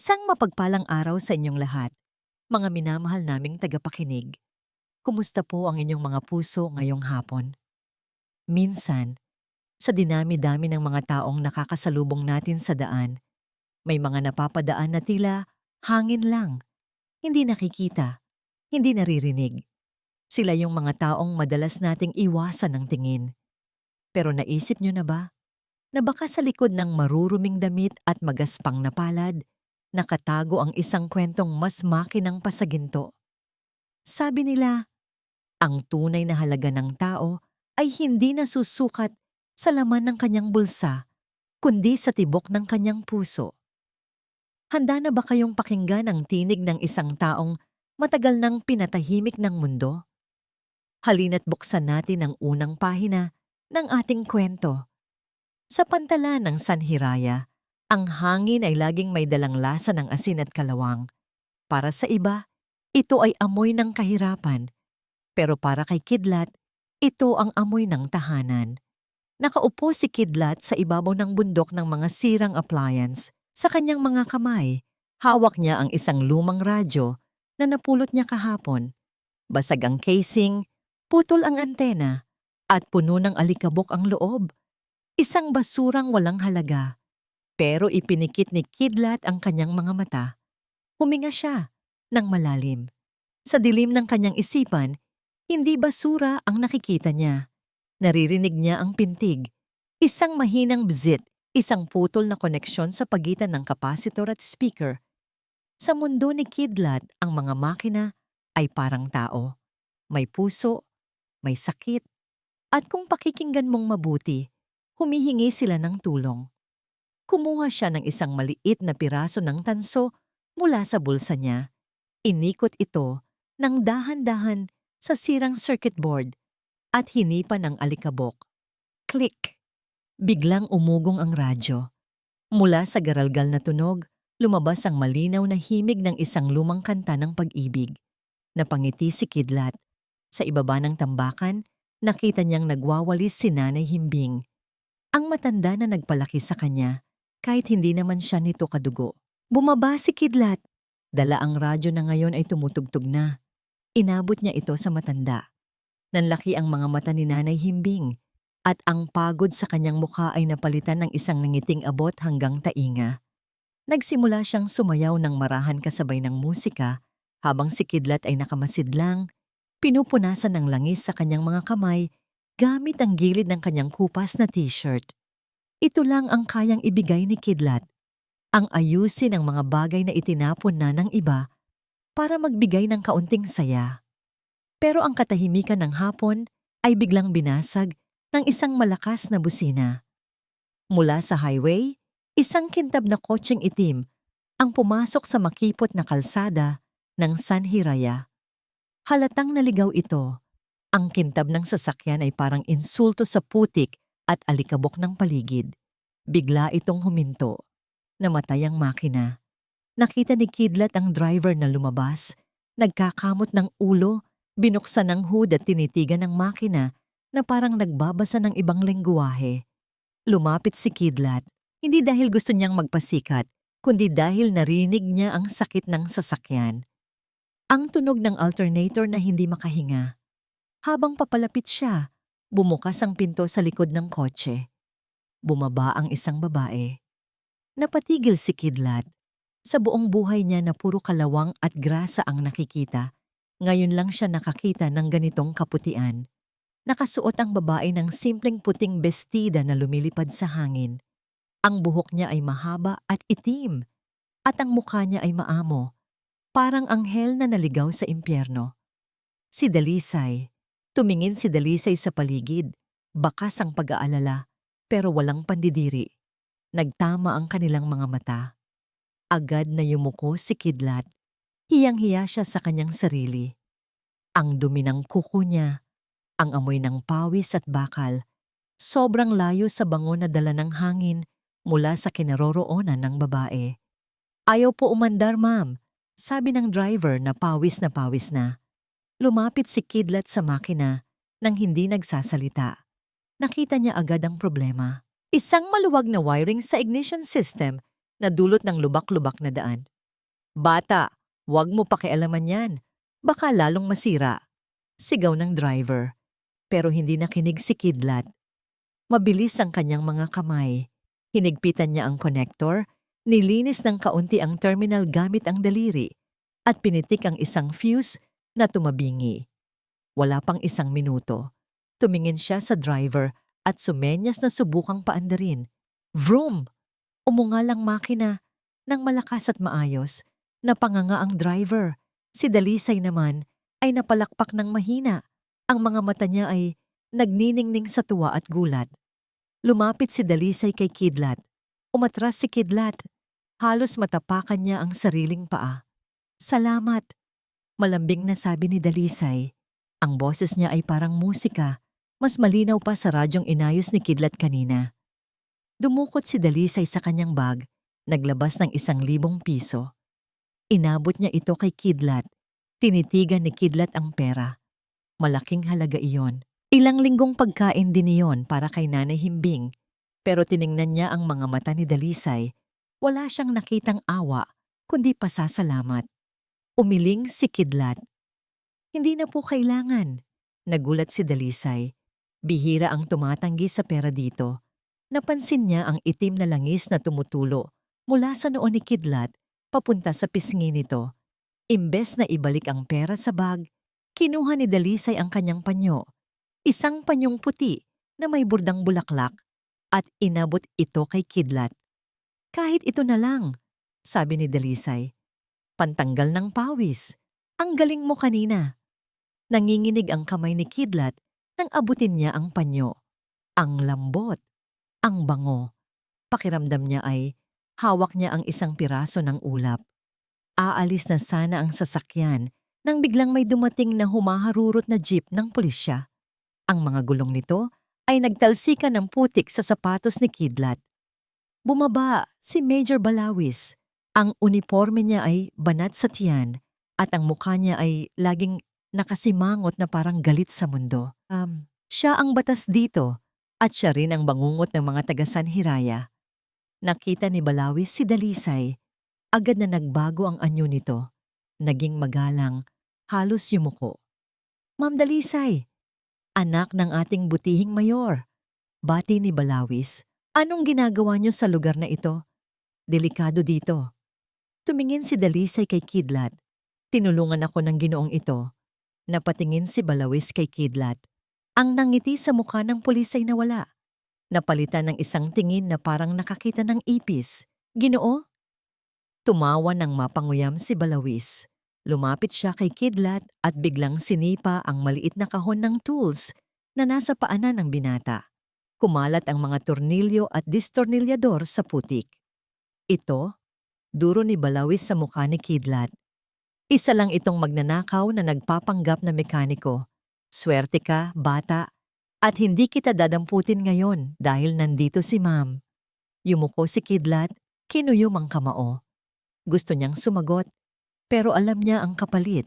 Isang mapagpalang araw sa inyong lahat, mga minamahal naming tagapakinig. Kumusta po ang inyong mga puso ngayong hapon? Minsan, sa dinami-dami ng mga taong nakakasalubong natin sa daan, may mga napapadaan na tila hangin lang, hindi nakikita, hindi naririnig. Sila yung mga taong madalas nating iwasan ng tingin. Pero naisip nyo na ba na baka sa likod ng maruruming damit at magaspang na palad, nakatago ang isang kwentong mas makinang pasaginto? Sabi nila, ang tunay na halaga ng tao ay hindi nasusukat sa laman ng kanyang bulsa, kundi sa tibok ng kanyang puso. Handa na ba kayong pakinggan ang tinig ng isang taong matagal nang pinatahimik ng mundo? Halina't buksan natin ang unang pahina ng ating kwento. Sa pantalan ng Sanhiraya, ang hangin ay laging may dalang lasa ng asin at kalawang. Para sa iba, ito ay amoy ng kahirapan. Pero para kay Kidlat, ito ang amoy ng tahanan. Nakaupo si Kidlat sa ibabaw ng bundok ng mga sirang appliance. Sa kanyang mga kamay, hawak niya ang isang lumang radyo na napulot niya kahapon. Basag ang casing, putol ang antena, at puno ng alikabok ang loob. Isang basurang walang halaga. Pero ipinikit ni Kidlat ang kanyang mga mata. Huminga siya ng malalim. Sa dilim ng kanyang isipan, hindi basura ang nakikita niya. Naririnig niya ang pintig. Isang mahinang bzit, isang putol na koneksyon sa pagitan ng kapasitor at speaker. Sa mundo ni Kidlat, ang mga makina ay parang tao. May puso, may sakit, at kung pakikinggan mong mabuti, humihingi sila ng tulong. Kumuha siya ng isang maliit na piraso ng tanso mula sa bulsa niya. Inikot ito ng dahan-dahan sa sirang circuit board at hinipan ng alikabok. Click! Biglang umugong ang radyo. Mula sa garalgal na tunog, lumabas ang malinaw na himig ng isang lumang kanta ng pag-ibig. Napangiti si Kidlat. Sa ibaba ng tambakan, nakita niyang nagwawalis si Nanay Himbing. Ang matanda na nagpalaki sa kanya, kahit hindi naman siya nito kadugo. Bumaba si Kidlat. Dala ang radyo na ngayon ay tumutugtog na. Inabot niya ito sa matanda. Nanlaki ang mga mata ni Nanay Himbing at ang pagod sa kanyang mukha ay napalitan ng isang nangiting abot hanggang tainga. Nagsimula siyang sumayaw ng marahan kasabay ng musika habang si Kidlat ay nakamasid lang, pinupunasan ng langis sa kanyang mga kamay gamit ang gilid ng kanyang kupas na t-shirt. Ito lang ang kayang ibigay ni Kidlat, ang ayusin ang mga bagay na itinapon na ng iba para magbigay ng kaunting saya. Pero ang katahimikan ng hapon ay biglang binasag ng isang malakas na busina. Mula sa highway, isang kintab na kotseng itim ang pumasok sa makipot na kalsada ng Sanhiraya. Halatang naligaw ito. Ang kintab ng sasakyan ay parang insulto sa putik at alikabok ng paligid. Bigla itong huminto. Namatay ang makina. Nakita ni Kidlat ang driver na lumabas. Nagkakamot ng ulo, binuksan ng hood at tinitigan ng makina na parang nagbabasa ng ibang lengguwahe. Lumapit si Kidlat, hindi dahil gusto niyang magpasikat, kundi dahil narinig niya ang sakit ng sasakyan. Ang tunog ng alternator na hindi makahinga. Habang papalapit siya, bumukas ang pinto sa likod ng kotse. Bumaba ang isang babae. Napatigil si Kidlat. Sa buong buhay niya na puro kalawang at grasa ang nakikita, ngayon lang siya nakakita ng ganitong kaputian. Nakasuot ang babae ng simpleng puting bestida na lumilipad sa hangin. Ang buhok niya ay mahaba at itim, at ang mukha niya ay maamo, parang anghel na naligaw sa impyerno. Si Dalisay. Tumingin si Dalisay sa paligid, bakas ang pag-aalala, pero walang pandidiri. Nagtama ang kanilang mga mata. Agad na yumuko si Kidlat. Hiyang-hiya siya sa kanyang sarili. Ang dumi ng kuko niya, ang amoy ng pawis at bakal, sobrang layo sa bango na dala ng hangin mula sa kinaroroonan ng babae. Ayaw po umandar, ma'am, sabi ng driver na pawis na pawis na. Lumapit si Kidlat sa makina nang hindi nagsasalita. Nakita niya agad ang problema. Isang maluwag na wiring sa ignition system na dulot ng lubak-lubak na daan. "Bata, huwag mo pakialaman yan. Baka lalong masira." Sigaw ng driver. Pero hindi nakinig si Kidlat. Mabilis ang kanyang mga kamay. Hinigpitan niya ang connector, nilinis ng kaunti ang terminal gamit ang daliri, at pinitik ang isang fuse na tumabingi. Wala pang 1 minuto. Tumingin siya sa driver at sumenyas na subukang paandarin. Vroom! Umungal ang makina ng malakas at maayos. Napanganga ang driver. Si Dalisay naman ay napalakpak ng mahina. Ang mga mata niya ay nagniningning sa tuwa at gulat. Lumapit si Dalisay kay Kidlat. Umatras si Kidlat. Halos matapakan niya ang sariling paa. "Salamat," malambing na sabi ni Dalisay. Ang boses niya ay parang musika. Mas malinaw pa sa radyong inayos ni Kidlat kanina. Dumukot si Dalisay sa kanyang bag, naglabas ng 1,000 piso. Inabot niya ito kay Kidlat. Tinitigan ni Kidlat ang pera. Malaking halaga iyon. Ilang linggong pagkain din iyon para kay Nanay Himbing. Pero tiningnan niya ang mga mata ni Dalisay. Wala siyang nakitang awa, kundi pasasalamat. Umiling si Kidlat. "Hindi na po kailangan." Nagulat si Dalisay. Bihira ang tumatanggi sa pera dito. Napansin niya ang itim na langis na tumutulo mula sa noo ni Kidlat papunta sa pisngi nito. Imbes na ibalik ang pera sa bag, kinuha ni Dalisay ang kanyang panyo. Isang panyong puti na may burdang bulaklak, at inabot ito kay Kidlat. "Kahit ito na lang," sabi ni Dalisay. "Pantanggal ng pawis. Ang galing mo kanina." Nanginginig ang kamay ni Kidlat nang abutin niya ang panyo. Ang lambot, ang bango. Pakiramdam niya ay hawak niya ang isang piraso ng ulap. Aalis na sana ang sasakyan nang biglang may dumating na humaharurot na jeep ng pulisya. Ang mga gulong nito ay nagtalsikan ng putik sa sapatos ni Kidlat. Bumaba si Major Balawis. Ang uniforme niya ay banat sa tiyan at ang mukha niya ay laging nakasimangot na parang galit sa mundo. Siya ang batas dito at siya rin ang bangungot ng mga taga-Sanhiraya. Nakita ni Balawis si Dalisay. Agad na nagbago ang anyo nito. Naging magalang, halos yumuko. "Ma'am Dalisay, anak ng ating butihing mayor." Bati ni Balawis. "Anong ginagawa niyo sa lugar na ito? Delikado dito." Tumingin si Dalisay kay Kidlat. "Tinulungan ako ng ginoong ito." Napatingin si Balawis kay Kidlat. Ang nangiti sa mukha ng pulis ay nawala. Napalitan ng isang tingin na parang nakakita ng ipis. "Ginoo?" Tumawa ng mapanguyam si Balawis. Lumapit siya kay Kidlat at biglang sinipa ang maliit na kahon ng tools na nasa paanan ng binata. Kumalat ang mga tornilyo at distornilyador sa putik. "Ito?" Duro ni Balawis sa mukha ni Kidlat. "Isa lang itong magnanakaw na nagpapanggap na mekaniko. Swerte ka, bata, at hindi kita dadamputin ngayon dahil nandito si Ma'am." Yumuko si Kidlat, kinuyom ang kamao. Gusto niyang sumagot, pero alam niya ang kapalit,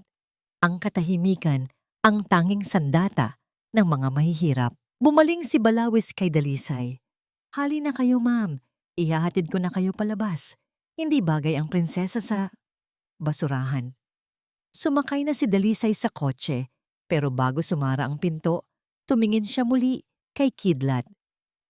ang katahimikan, ang tanging sandata ng mga mahihirap. Bumaling si Balawis kay Dalisay. "Hali na kayo, ma'am. Ihahatid ko na kayo palabas. Hindi bagay ang prinsesa sa basurahan." Sumakay na si Dalisay sa kotse, pero bago sumara ang pinto, tumingin siya muli kay Kidlat.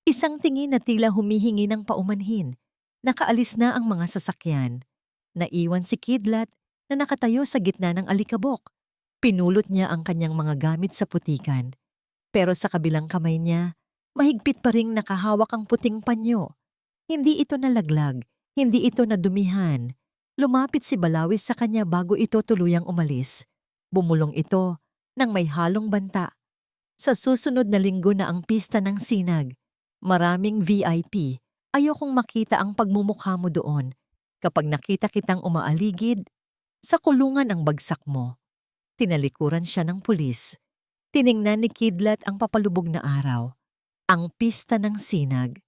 Isang tingin na tila humihingi ng paumanhin. Nakaalis na ang mga sasakyan. Naiwan si Kidlat na nakatayo sa gitna ng alikabok. Pinulot niya ang kanyang mga gamit sa putikan. Pero sa kabilang kamay niya, mahigpit pa ring nakahawak ang puting panyo. Hindi ito nalaglag, hindi ito nadumihan. Lumapit si Balawis sa kanya bago ito tuluyang umalis. Bumulong ito nang may halong banta. "Sa susunod na linggo na ang pista ng sinag. Maraming VIP. Ayokong makita ang pagmumukha mo doon. Kapag nakita kitang umaaligid, sa kulungan ang bagsak mo." Tinalikuran siya ng pulis. Tiningnan ni Kidlat ang papalubog na araw. Ang pista ng sinag.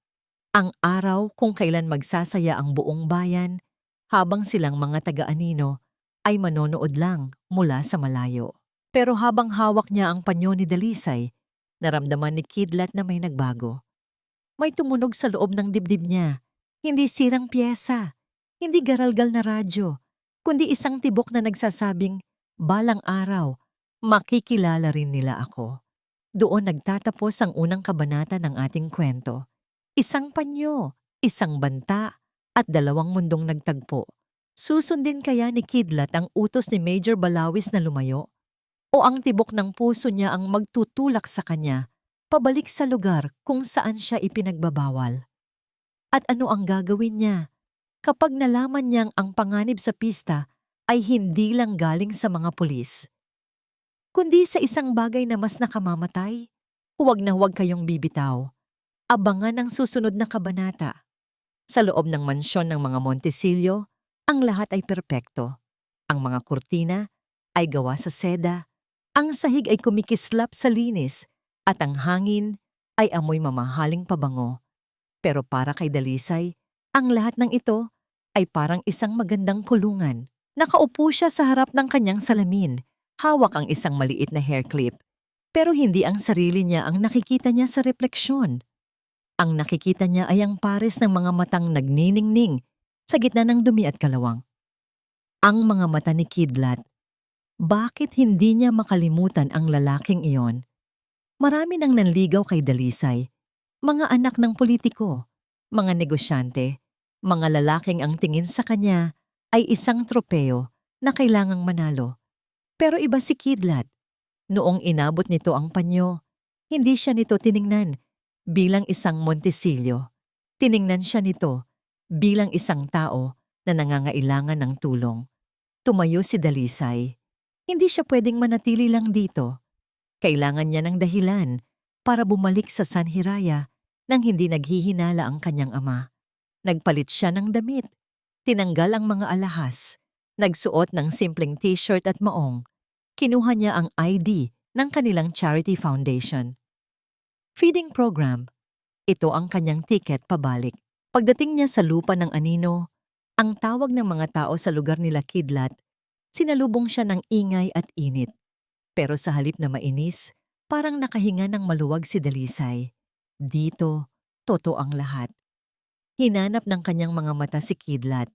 Ang araw kung kailan magsasaya ang buong bayan habang silang mga taga-anino ay manonood lang mula sa malayo. Pero habang hawak niya ang panyo ni Dalisay, naramdaman ni Kidlat na may nagbago. May tumunog sa loob ng dibdib niya. Hindi sirang piyesa, Hindi garalgal na radyo, kundi isang tibok na nagsasabing, balang araw, makikilala rin nila ako. Doon nagtatapos ang unang kabanata ng ating kwento. Isang panyo, isang banta, at dalawang mundong nagtagpo. Susundin kaya ni Kidlat ang utos ni Major Balawis na lumayo? O ang tibok ng puso niya ang magtutulak sa kanya, pabalik sa lugar kung saan siya ipinagbabawal? At ano ang gagawin niya kapag nalaman niyang ang panganib sa pista ay hindi lang galing sa mga pulis, kundi sa isang bagay na mas nakamamatay? Huwag na huwag kayong bibitaw. Abangan ang susunod na kabanata. Sa loob ng mansyon ng mga Montesillo, ang lahat ay perpekto. Ang mga kurtina ay gawa sa seda, ang sahig ay kumikislap sa linis, at ang hangin ay amoy mamahaling pabango. Pero para kay Dalisay, ang lahat ng ito ay parang isang magandang kulungan. Nakaupo siya sa harap ng kanyang salamin, hawak ang isang maliit na hair clip. Pero hindi ang sarili niya ang nakikita niya sa refleksyon. Ang nakikita niya ay ang pares ng mga matang nagniningning sa gitna ng dumi at kalawang. Ang mga mata ni Kidlat. Bakit hindi niya makalimutan ang lalaking iyon? Marami nang nanligaw kay Dalisay. Mga anak ng politiko, mga negosyante, mga lalaking ang tingin sa kanya ay isang tropeo na kailangang manalo. Pero iba si Kidlat. Noong inabot nito ang panyo, hindi siya nito tiningnan bilang isang Montesillo. Tiningnan siya nito bilang isang tao na nangangailangan ng tulong. Tumayo si Dalisay. Hindi siya pwedeng manatili lang dito. Kailangan niya ng dahilan para bumalik sa San Hiraya nang hindi naghihinala ang kanyang ama. Nagpalit siya ng damit, tinanggal ang mga alahas, nagsuot ng simpleng t-shirt at maong. Kinuha niya ang ID ng kanilang charity foundation. Feeding program. Ito ang kanyang tiket pabalik. Pagdating niya sa lupa ng anino, ang tawag ng mga tao sa lugar nila Kidlat, sinalubong siya ng ingay at init. Pero sa halip na mainis, parang nakahinga ng maluwag si Dalisay. Dito, totoo ang lahat. Hinanap ng kanyang mga mata si Kidlat.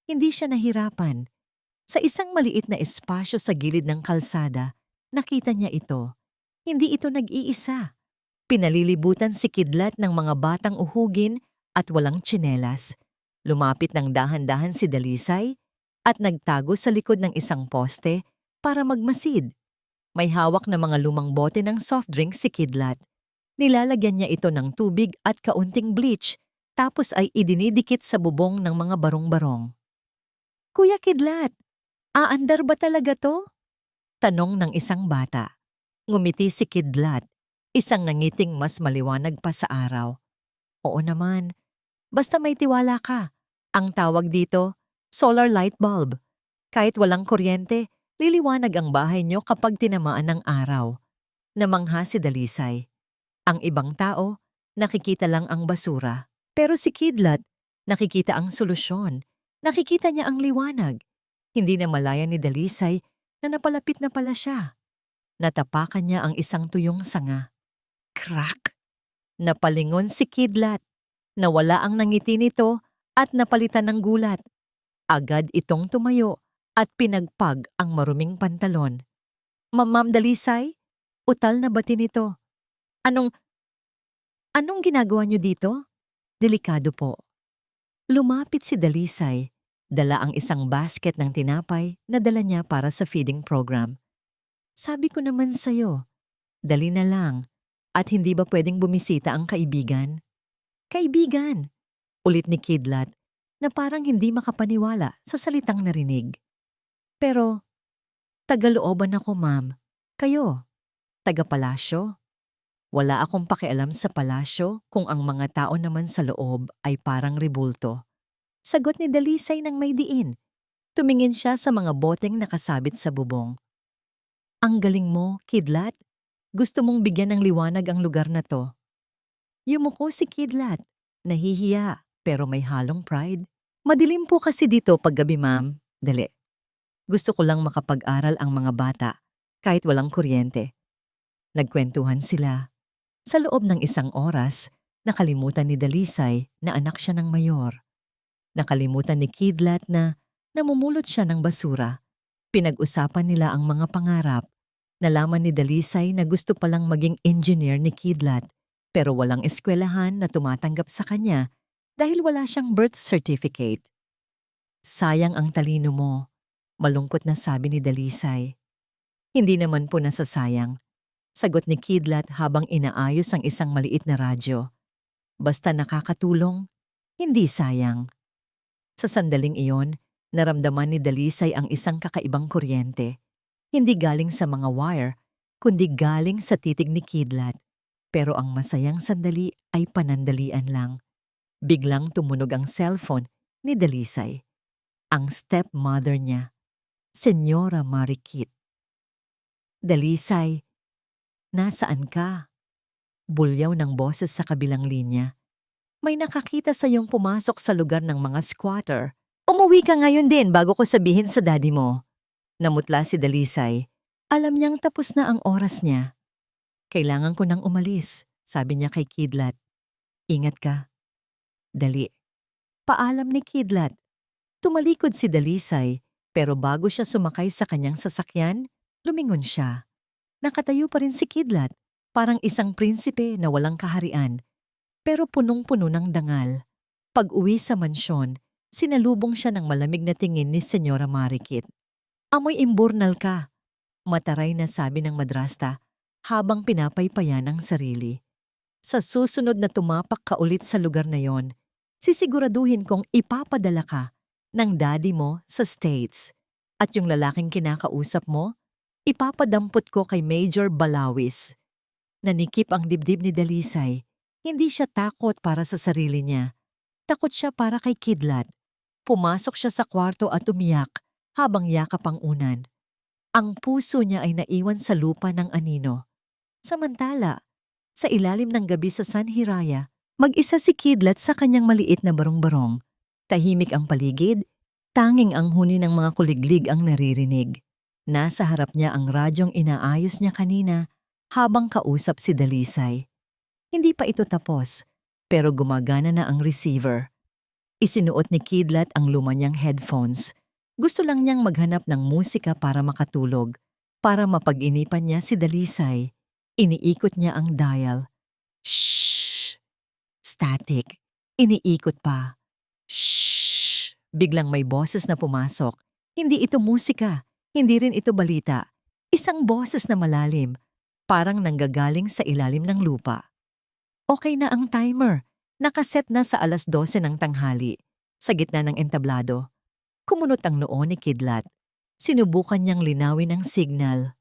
Hindi siya nahirapan. Sa isang maliit na espasyo sa gilid ng kalsada, nakita niya ito. Hindi ito nag-iisa. Pinalilibutan si Kidlat ng mga batang uhugin at walang tsinelas. Lumapit ng dahan-dahan si Dalisay at nagtago sa likod ng isang poste para magmasid. May hawak na mga lumang bote ng soft drink si Kidlat. Nilalagyan niya ito ng tubig at kaunting bleach, tapos ay idinidikit sa bubong ng mga barong-barong. Kuya Kidlat, aandar ba talaga to? Tanong ng isang bata. Ngumiti si Kidlat, isang nangiting mas maliwanag pa sa araw. Oo naman, basta may tiwala ka. Ang tawag dito, solar light bulb. Kahit walang kuryente, liliwanag ang bahay niyo kapag tinamaan ng araw. Namangha si Dalisay. Ang ibang tao, nakikita lang ang basura. Pero si Kidlat, nakikita ang solusyon. Nakikita niya ang liwanag. Hindi na malaya ni Dalisay na napalapit na pala siya. Natapakan niya ang isang tuyong sanga. Crack! Napalingon si Kidlat. Nawala ang nangiti nito at napalitan ng gulat. Agad itong tumayo at pinagpag ang maruming pantalon. Ma'am Dalisay, utal na bati nito. Anong ginagawa niyo dito? Delikado po. Lumapit si Dalisay. Dala ang isang basket ng tinapay na dala niya para sa feeding program. Sabi ko naman sa'yo, dali na lang. At hindi ba pwedeng bumisita ang kaibigan? Kaibigan! Ulit ni Kidlat na parang hindi makapaniwala sa salitang narinig. Pero, tagalooban ako ma'am. Kayo, taga-palasyo? Wala akong pakialam sa palasyo kung ang mga tao naman sa loob ay parang rebulto. Sagot ni Dalisay ng may diin. Tumingin siya sa mga boteng nakasabit sa bubong. Ang galing mo, Kidlat. Gusto mong bigyan ng liwanag ang lugar na to. Yumuko si Kidlat. Nahihiya, pero may halong pride. Madilim po kasi dito paggabi ma'am. Dali. Gusto ko lang makapag-aral ang mga bata, kahit walang kuryente. Nagkwentuhan sila. Sa loob ng isang oras, nakalimutan ni Dalisay na anak siya ng mayor. Nakalimutan ni Kidlat na namumulot siya ng basura. Pinag-usapan nila ang mga pangarap. Nalaman ni Dalisay na gusto palang maging engineer ni Kidlat pero walang eskwelahan na tumatanggap sa kanya dahil wala siyang birth certificate. Sayang ang talino mo, malungkot na sabi ni Dalisay. Hindi naman po nasasayang, sagot ni Kidlat habang inaayos ang isang maliit na radyo. Basta nakakatulong, hindi sayang. Sa sandaling iyon, naramdaman ni Dalisay ang isang kakaibang kuryente. Hindi galing sa mga wire, kundi galing sa titig ni Kidlat. Pero ang masayang sandali ay panandalian lang. Biglang tumunog ang cellphone ni Dalisay. Ang stepmother niya, Senyora Marikit. Dalisay, nasaan ka? Bulyaw ng boses sa kabilang linya. May nakakita sa iyong pumasok sa lugar ng mga squatter. Umuwi ka ngayon din bago ko sabihin sa daddy mo. Namutla si Dalisay. Alam niyang tapos na ang oras niya. Kailangan ko nang umalis, sabi niya kay Kidlat. Ingat ka. Dali. Paalam ni Kidlat. Tumalikod si Dalisay, pero bago siya sumakay sa kanyang sasakyan, lumingon siya. Nakatayo pa rin si Kidlat, parang isang prinsipe na walang kaharian, pero punong-puno ng dangal. Pag-uwi sa mansyon, sinalubong siya ng malamig na tingin ni Senyora Marikit. Amoy imburnal ka, mataray na sabi ng madrasta habang pinapaypayan ang sarili. Sa susunod na tumapak ka ulit sa lugar na yon, sisiguraduhin kong ipapadala ka ng daddy mo sa States. At yung lalaking kinakausap mo, ipapadampot ko kay Major Balawis. Nanikip ang dibdib ni Dalisay. Hindi siya takot para sa sarili niya. Takot siya para kay Kidlat. Pumasok siya sa kwarto at umiyak habang yakap ang unan. Ang puso niya ay naiwan sa lupa ng anino. Samantala, sa ilalim ng gabi sa San Hiraya, mag-isa si Kidlat sa kanyang maliit na barong-barong. Tahimik ang paligid, tanging ang huni ng mga kuliglig ang naririnig. Nasa harap niya ang radyong inaayos niya kanina habang kausap si Dalisay. Hindi pa ito tapos, pero gumagana na ang receiver. Isinuot ni Kidlat ang luma niyang headphones. Gusto lang niyang maghanap ng musika para makatulog, para mapag-inipan niya si Dalisay. Iniikot niya ang dial. Shhh! Static. Iniikot pa. Shhh! Biglang may boses na pumasok. Hindi ito musika, hindi rin ito balita. Isang boses na malalim, parang nanggagaling sa ilalim ng lupa. Okay na ang timer. Nakaset na sa 12:00 ng tanghali. Sa gitna ng entablado, kumunot ang noo ni Kidlat. Sinubukan niyang linawin ang signal.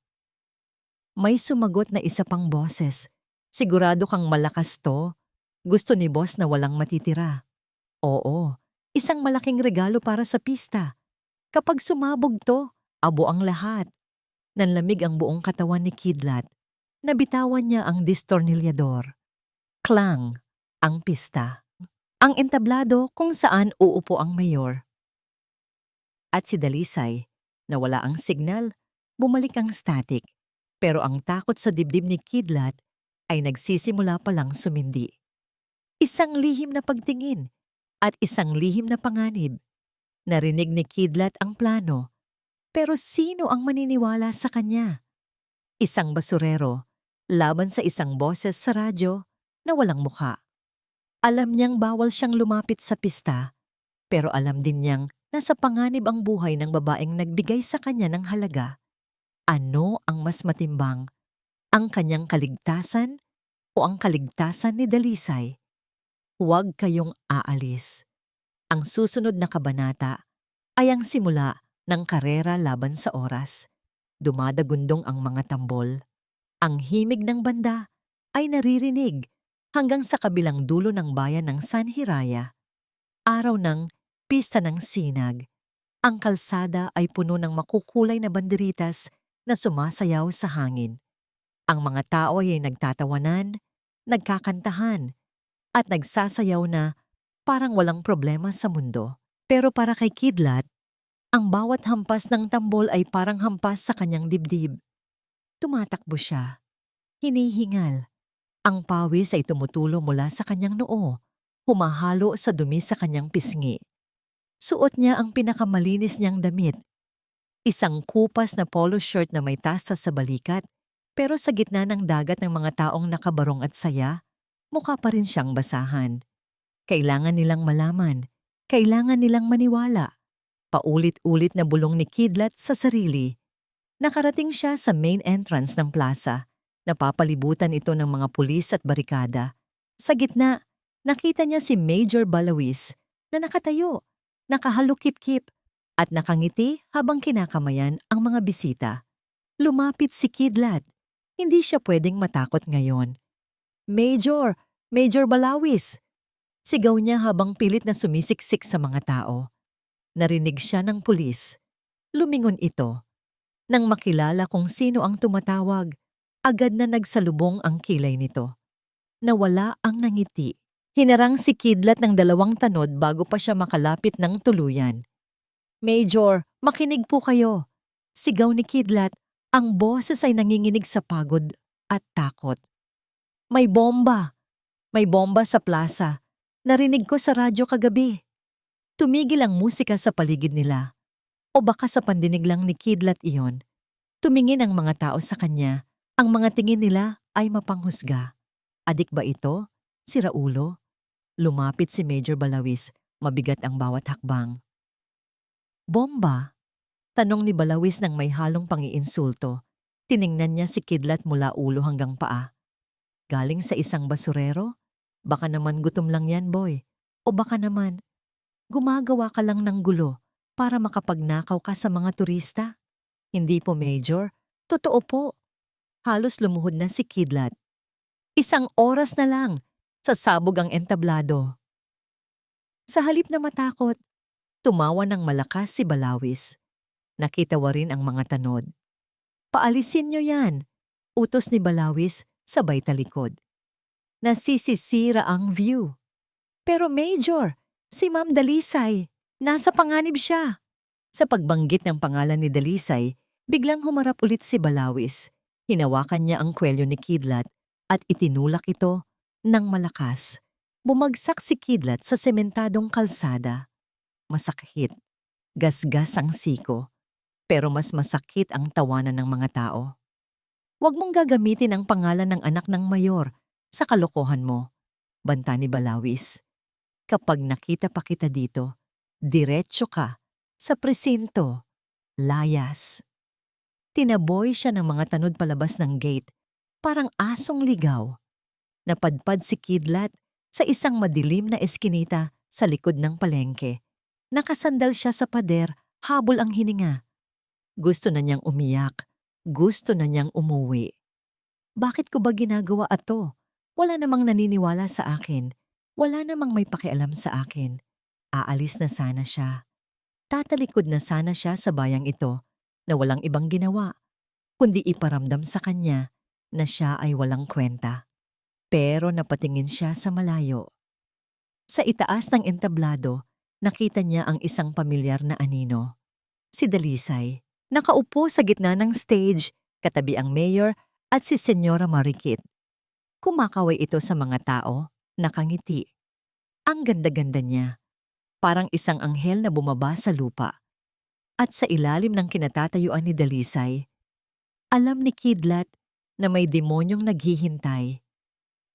May sumagot na isa pang boses. Sigurado kang malakas to? Gusto ni boss na walang matitira. Oo, isang malaking regalo para sa pista. Kapag sumabog to, abo ang lahat. Nanlamig ang buong katawan ni Kidlat. Nabitawan niya ang distornilyador. Klang ang pista. Ang entablado kung saan uupo ang mayor. At si Dalisay, nawala ang signal, bumalik ang static. Pero ang takot sa dibdib ni Kidlat ay nagsisimula palang sumindi. Isang lihim na pagtingin at isang lihim na panganib. Narinig ni Kidlat ang plano, pero sino ang maniniwala sa kanya? Isang basurero, laban sa isang boses sa radyo na walang mukha. Alam niyang bawal siyang lumapit sa pista, pero alam din niyang nasa panganib ang buhay ng babaeng nagbigay sa kanya ng halaga. Ano ang mas matimbang? Ang kanyang kaligtasan o ang kaligtasan ni Dalisay? Huwag kayong aalis. Ang susunod na kabanata ay ang simula ng karera laban sa oras. Dumadagundong ang mga tambol. Ang himig ng banda ay naririnig hanggang sa kabilang dulo ng bayan ng San Hiraya. Araw ng pista ng sinag. Ang kalsada ay puno ng makukulay na banderitas na sumasayaw sa hangin. Ang mga tao ay nagtatawanan, nagkakantahan, at nagsasayaw na parang walang problema sa mundo. Pero para kay Kidlat, ang bawat hampas ng tambol ay parang hampas sa kanyang dibdib. Tumatakbo siya. Hinihingal. Ang pawis ay tumutulo mula sa kanyang noo, humahalo sa dumi sa kanyang pisngi. Suot niya ang pinakamalinis niyang damit. Isang kupas na polo shirt na may tasa sa balikat, pero sa gitna ng dagat ng mga taong nakabarong at saya, mukha pa rin siyang basahan. Kailangan nilang malaman, kailangan nilang maniwala. Paulit-ulit na bulong ni Kidlat sa sarili. Nakarating siya sa main entrance ng plaza. Napapalibutan ito ng mga pulis at barikada. Sa gitna, nakita niya si Major Balawis na nakatayo, nakahalukip-kip, at nakangiti habang kinakamayan ang mga bisita. Lumapit si Kidlat. Hindi siya pwedeng matakot ngayon. Major! Major Balawis! Sigaw niya habang pilit na sumisiksik sa mga tao. Narinig siya ng pulis. Lumingon ito. Nang makilala kung sino ang tumatawag, agad na nagsalubong ang kilay nito. Nawala ang nangiti. Hinarang si Kidlat ng 2 tanod bago pa siya makalapit ng tuluyan. Major, makinig po kayo. Sigaw ni Kidlat, ang boses ay nanginginig sa pagod at takot. May bomba! May bomba sa plaza. Narinig ko sa radyo kagabi. Tumigil ang musika sa paligid nila. O baka sa pandinig lang ni Kidlat iyon. Tumingin ang mga tao sa kanya. Ang mga tingin nila ay mapanghusga. Adik ba ito? Si Raulo? Lumapit si Major Balawis. Mabigat ang bawat hakbang. Bomba? Tanong ni Balawis nang may halong pangiinsulto. Tiningnan niya si Kidlat mula ulo hanggang paa. Galing sa isang basurero? Baka naman gutom lang yan, boy. O baka naman, gumagawa ka lang ng gulo para makapagnakaw ka sa mga turista? Hindi po, Major. Totoo po. Halos lumuhod na si Kidlat. 1 oras na lang, sasabog ang entablado. Sa halip na matakot, tumawa ng malakas si Balawis. Nakitawa rin ang mga tanod. Paalisin niyo yan, utos ni Balawis sabay talikod. Nasisisira ang view. Pero Major, si Ma'am Dalisay, nasa panganib siya. Sa pagbanggit ng pangalan ni Dalisay, biglang humarap ulit si Balawis. Hinawakan niya ang kwelyo ni Kidlat at itinulak ito ng malakas. Bumagsak si Kidlat sa sementadong kalsada. Masakit. Gasgas ang siko. Pero mas masakit ang tawanan ng mga tao. Huwag mong gagamitin ang pangalan ng anak ng mayor sa kalokohan mo, banta ni Balawis. Kapag nakita pa kita dito, diretso ka sa presinto, layas. Tinaboy siya ng mga tanod palabas ng gate, parang asong ligaw. Napadpad si Kidlat sa isang madilim na eskinita sa likod ng palengke. Nakasandal siya sa pader, habol ang hininga. Gusto na niyang umiyak, gusto na niyang umuwi. Bakit ko ba ginagawa ato? Wala namang naniniwala sa akin. Wala namang may pakialam sa akin. Aalis na sana siya. Tatalikod na sana siya sa bayang ito na walang ibang ginawa, kundi iparamdam sa kanya na siya ay walang kwenta. Pero napatingin siya sa malayo. Sa itaas ng entablado, nakita niya ang isang pamilyar na anino. Si Dalisay, nakaupo sa gitna ng stage, katabi ang mayor at si Senyora Marikit. Kumakaway ito sa mga tao, nakangiti. Ang ganda-ganda niya, parang isang anghel na bumaba sa lupa. At sa ilalim ng kinatatayuan ni Dalisay, alam ni Kidlat na may demonyong naghihintay.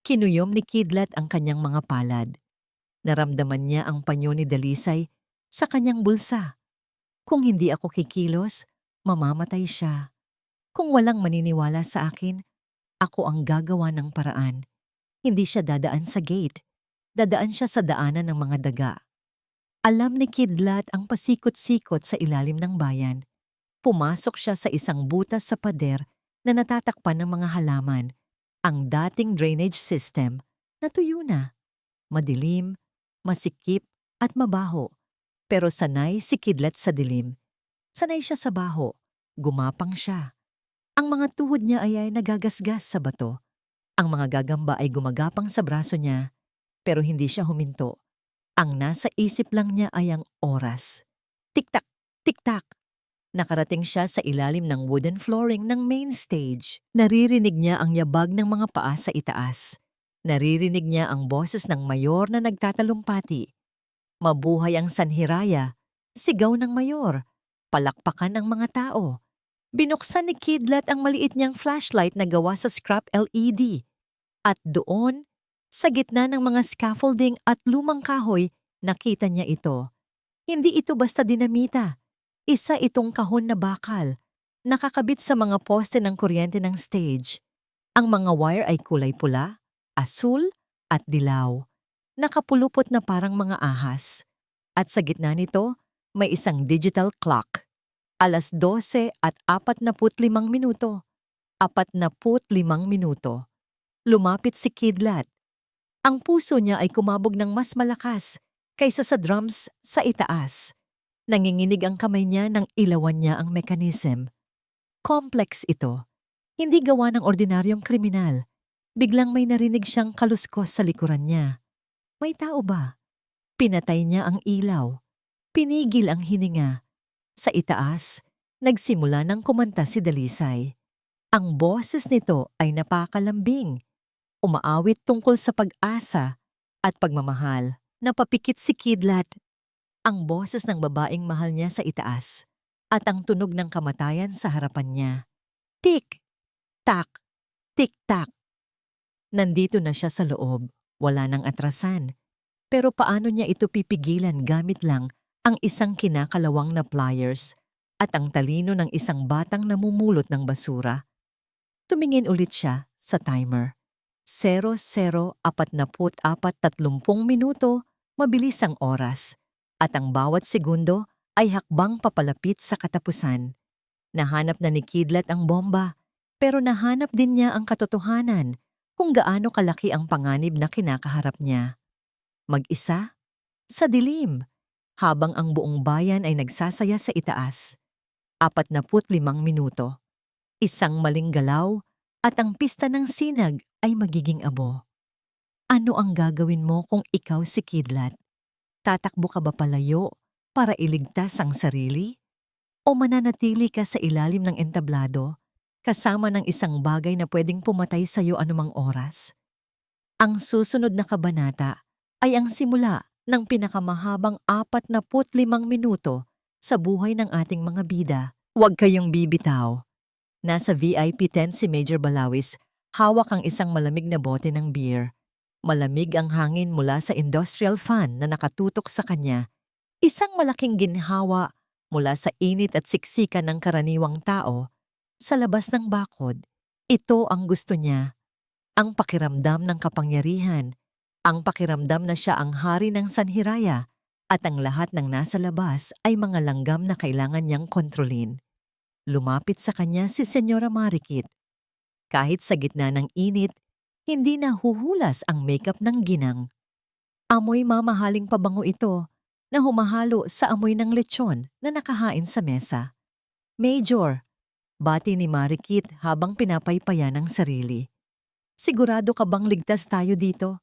Kinuyom ni Kidlat ang kanyang mga palad. Naramdaman niya ang panyo ni Dalisay sa kanyang bulsa. Kung hindi ako kikilos, mamamatay siya. Kung walang maniniwala sa akin, ako ang gagawa ng paraan. Hindi siya dadaan sa gate. Dadaan siya sa daanan ng mga daga. Alam ni Kidlat ang pasikot-sikot sa ilalim ng bayan. Pumasok siya sa isang butas sa pader na natatakpan ng mga halaman. Ang dating drainage system natuyo na. Madilim, masikip at mabaho. Pero sanay si Kidlat sa dilim. Sanay siya sa baho. Gumapang siya. Ang mga tuhod niya ay nagagasgas sa bato. Ang mga gagamba ay gumagapang sa braso niya. Pero hindi siya huminto. Ang nasa isip lang niya ay ang oras. Tik-tak, tik-tak. Nakarating siya sa ilalim ng wooden flooring ng main stage. Naririnig niya ang yabag ng mga paa sa itaas. Naririnig niya ang boses ng mayor na nagtatalumpati. Mabuhay ang Sanhiraya, sigaw ng mayor, palakpakan ng mga tao. Binuksan ni Kidlat ang maliit niyang flashlight na gawa sa scrap LED. At doon, sa gitna ng mga scaffolding at lumang kahoy, nakita niya ito. Hindi ito basta dinamita. Isa itong kahon na bakal, nakakabit sa mga poste ng kuryente ng stage. Ang mga wire ay kulay pula, asul, at dilaw. Nakapulupot na parang mga ahas. At sa gitna nito, may isang digital clock. 12:45 minuto. 45 minuto. Lumapit si Kidlat. Ang puso niya ay kumabog ng mas malakas kaysa sa drums sa itaas. Nanginginig ang kamay niya nang ilawan niya ang mechanism. Complex ito. Hindi gawa ng ordinaryong kriminal. Biglang may narinig siyang kaluskos sa likuran niya. May tao ba? Pinatay niya ang ilaw. Pinigil ang hininga. Sa itaas, nagsimula ng kumanta si Dalisay. Ang boses nito ay napakalambing. Umaawit tungkol sa pag-asa at pagmamahal. Napapikit si Kidlat. Ang boses ng babaeng mahal niya sa itaas at ang tunog ng kamatayan sa harapan niya. Tik, tak, tik, tak. Nandito na siya sa loob. Wala nang atrasan. Pero paano niya ito pipigilan gamit lang ang isang kinakalawang na pliers at ang talino ng isang batang namumulot ng basura? Tumingin ulit siya sa timer. 00:44:30 minuto, mabilis ang oras. At ang bawat segundo ay hakbang papalapit sa katapusan. Nahanap na ni Kidlat ang bomba, pero nahanap din niya ang katotohanan kung gaano kalaki ang panganib na kinakaharap niya. Mag-isa, sa dilim, habang ang buong bayan ay nagsasaya sa itaas. 45 minuto. Isang maling galaw at ang pista ng sinag ay magiging abo. Ano ang gagawin mo kung ikaw si Kidlat? Tatakbo ka ba palayo para iligtas ang sarili? O mananatili ka sa ilalim ng entablado kasama ng isang bagay na pwedeng pumatay sa iyo anumang oras? Ang susunod na kabanata ay ang simula ng pinakamahabang 45 minuto sa buhay ng ating mga bida. Huwag kayong bibitaw. Nasa VIP tent si Major Balawis, hawak ang isang malamig na bote ng beer. Malamig ang hangin mula sa industrial fan na nakatutok sa kanya. Isang malaking ginhawa mula sa init at siksikan ng karaniwang tao. Sa labas ng bakod, ito ang gusto niya. Ang pakiramdam ng kapangyarihan. Ang pakiramdam na siya ang hari ng Sanhiraya at ang lahat ng nasa labas ay mga langgam na kailangan niyang kontrolin. Lumapit sa kanya si Senyora Marikit. Kahit sa gitna ng init, hindi nahuhulas ang makeup ng ginang. Amoy mamahaling pabango ito na humahalo sa amoy ng lechon na nakahain sa mesa. Major, bati ni Marikit habang pinapaypayan ang sarili. Sigurado ka bang ligtas tayo dito?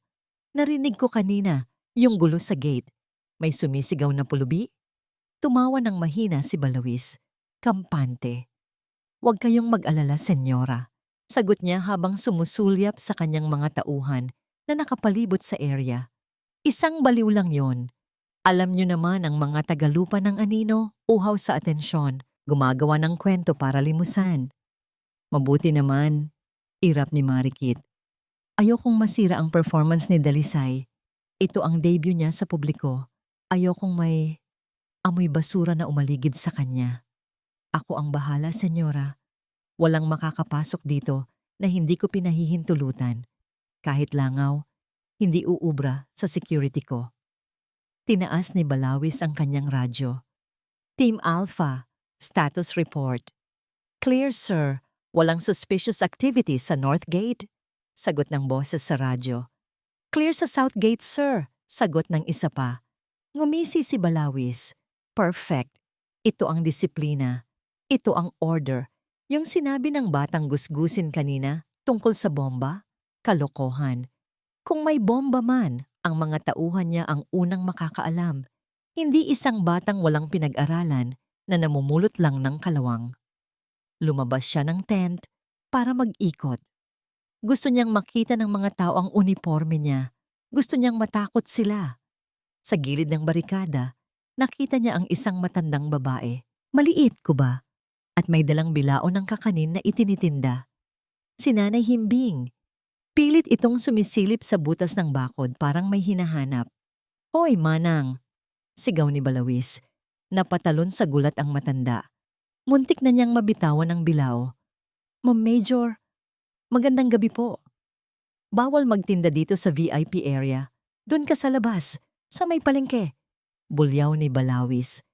Narinig ko kanina yung gulo sa gate. May sumisigaw na pulubi? Tumawa ng mahina si Balawis. Kampante. Huwag kayong mag-alala, senyora. Sagot niya habang sumusulyap sa kanyang mga tauhan na nakapalibot sa area. Isang baliw lang yon. Alam niyo naman ang mga tagalupa ng anino, uhaw sa atensyon, gumagawa ng kwento para limusan. Mabuti naman, irap ni Marikit. Ayokong masira ang performance ni Dalisay. Ito ang debut niya sa publiko. Ayokong may amoy basura na umaligid sa kanya. Ako ang bahala, senyora. Walang makakapasok dito na hindi ko pinahihintulutan. Kahit langaw, hindi uubra sa security ko. Tinaas ni Balawis ang kanyang radyo. Team Alpha, status report. Clear, sir. Walang suspicious activity sa North Gate. Sagot ng boses sa radyo. Clear sa South Gate, sir. Sagot ng isa pa. Ngumisi si Balawis. Perfect. Ito ang disiplina. Ito ang order. Yung sinabi ng batang gusgusin kanina tungkol sa bomba, kalokohan. Kung may bomba man, ang mga tauhan niya ang unang makakaalam. Hindi isang batang walang pinag-aralan na namumulot lang ng kalawang. Lumabas siya ng tent para mag-ikot. Gusto niyang makita ng mga tao ang uniforme niya. Gusto niyang matakot sila. Sa gilid ng barikada, nakita niya ang isang matandang babae. Maliit ko ba? At may dalang bilao ng kakanin na itinitinda. Si Nanay Himbing. Pilit itong sumisilip sa butas ng bakod parang may hinahanap. "Hoy, Manang!" sigaw ni Balawis. Napatalon sa gulat ang matanda. Muntik na niyang mabitawan ang bilao. "Ma'am Major, magandang gabi po. Bawal magtinda dito sa VIP area. Doon ka sa labas, sa may palengke." Bulyaw ni Balawis.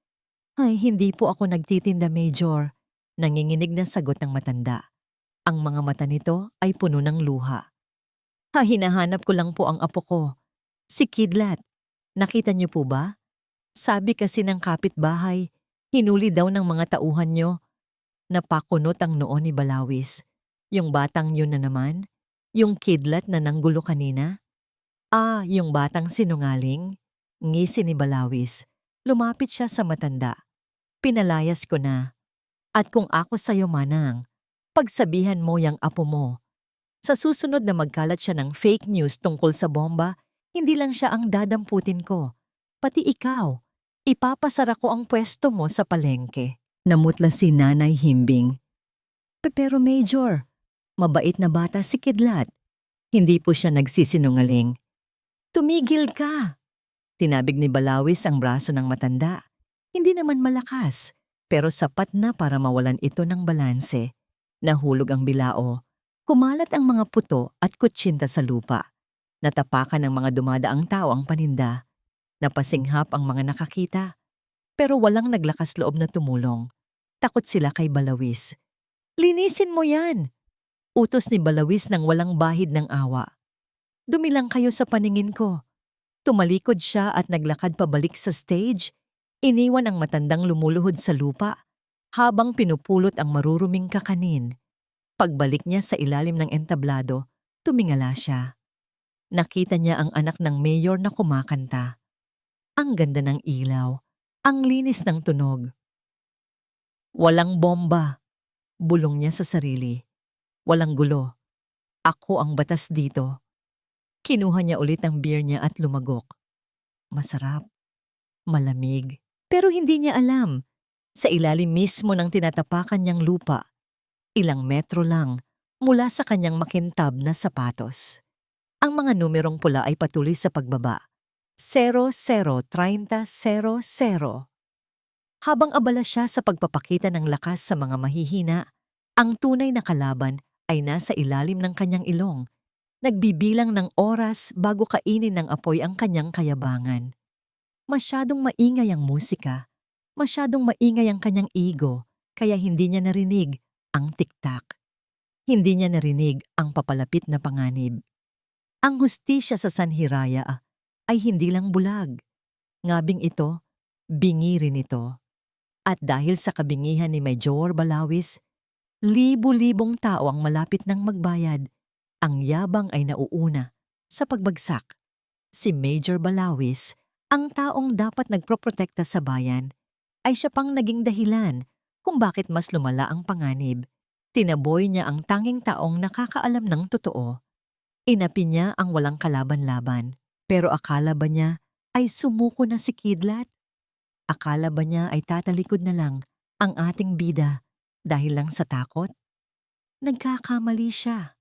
"Ay, hindi po ako nagtitinda, Major." Nanginginig na sagot ng matanda. Ang mga mata nito ay puno ng luha. Hinahanap ko lang po ang apo ko, si Kidlat. Nakita niyo po ba? Sabi kasi ng kapitbahay, hinuli daw ng mga tauhan niyo." Napakunot ang noo ni Balawis. Yung batang yun na naman? Yung Kidlat na nanggulo kanina? "Ah, yung batang sinungaling?" Ngisi ni Balawis. Lumapit siya sa matanda. "Pinalayas ko na. At kung ako sa'yo, Manang, pagsabihan mo yang apo mo. Sa susunod na magkalat siya ng fake news tungkol sa bomba, hindi lang siya ang dadamputin ko. Pati ikaw, ipapasara ko ang pwesto mo sa palengke." Namutla si Nanay Himbing. Pero Major, mabait na bata si Kidlat." Hindi po siya nagsisinungaling. "Tumigil ka!" Tinabig ni Balawis ang braso ng matanda. Hindi naman malakas, pero sapat na para mawalan ito ng balanse. Nahulog ang bilao. Kumalat ang mga puto at kutsinta sa lupa. Natapakan ng mga dumadaang tao ang paninda. Napasinghap ang mga nakakita. Pero walang naglakas loob na tumulong. Takot sila kay Balawis. "Linisin mo yan!" Utos ni Balawis nang walang bahid ng awa. Dumilang kayo sa paningin ko. Tumalikod siya at naglakad pabalik sa stage. Iniwan ang matandang lumuluhod sa lupa habang pinupulot ang maruruming kakanin. Pagbalik niya sa ilalim ng entablado, tumingala siya. Nakita niya ang anak ng mayor na kumakanta. Ang ganda ng ilaw, ang linis ng tunog. "Walang bomba," bulong niya sa sarili. "Walang gulo. Ako ang batas dito." Kinuha niya ulit ang beer niya at lumagok. Masarap. Malamig. Pero hindi niya alam. Sa ilalim mismo ng tinatapakan niyang lupa, ilang metro lang mula sa kanyang makintab na sapatos. Ang mga numerong pula ay patuloy sa pagbaba. 003000. Habang abala siya sa pagpapakita ng lakas sa mga mahihina, ang tunay na kalaban ay nasa ilalim ng kanyang ilong. Nagbibilang ng oras bago kainin ng apoy ang kanyang kayabangan. Masyadong maingay ang musika. Masyadong maingay ang kanyang ego, kaya hindi niya narinig ang tiktak. Hindi niya narinig ang papalapit na panganib. Ang hustisya sa Sanhiraya ay hindi lang bulag. Ngabing ito, bingi rin ito. At dahil sa kabingihan ni Major Balawis, libu-libong tao ang malapit ng magbayad. Ang yabang ay nauuna sa pagbagsak. Si Major Balawis, ang taong dapat nagproprotekta sa bayan, ay siya pang naging dahilan kung bakit mas lumala ang panganib. Tinaboy niya ang tanging taong nakakaalam ng totoo. Inapi niya ang walang kalaban-laban. Pero akala ba niya ay sumuko na si Kidlat? Akala ba niya ay tatalikod na lang ang ating bida dahil lang sa takot? Nagkakamali siya.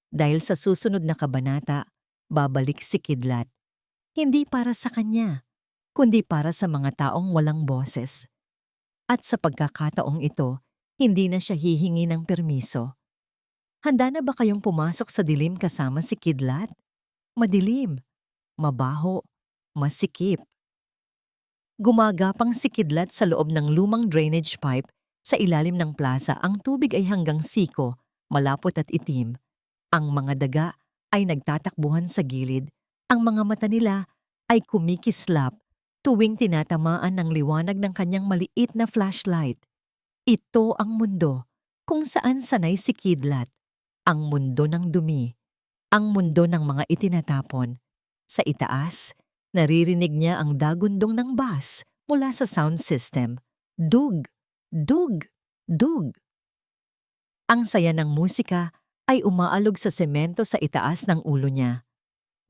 Dahil sa susunod na kabanata, babalik si Kidlat. Hindi para sa kanya, kundi para sa mga taong walang boses. At sa pagkakataong ito, hindi na siya hihingi ng permiso. Handa na ba kayong pumasok sa dilim kasama si Kidlat? Madilim, mabaho, masikip. Gumagapang si Kidlat sa loob ng lumang drainage pipe. Sa ilalim ng plaza, ang tubig ay hanggang siko, malapot at itim. Ang mga daga ay nagtatakbuhan sa gilid. Ang mga mata nila ay kumikislap tuwing tinatamaan ng liwanag ng kanyang maliit na flashlight. Ito ang mundo kung saan sanay si Kidlat. Ang mundo ng dumi. Ang mundo ng mga itinatapon. Sa itaas, naririnig niya ang dagundong ng bass mula sa sound system. Dug, dug, dug. Ang saya ng musika ay umaalog sa semento sa itaas ng ulo niya.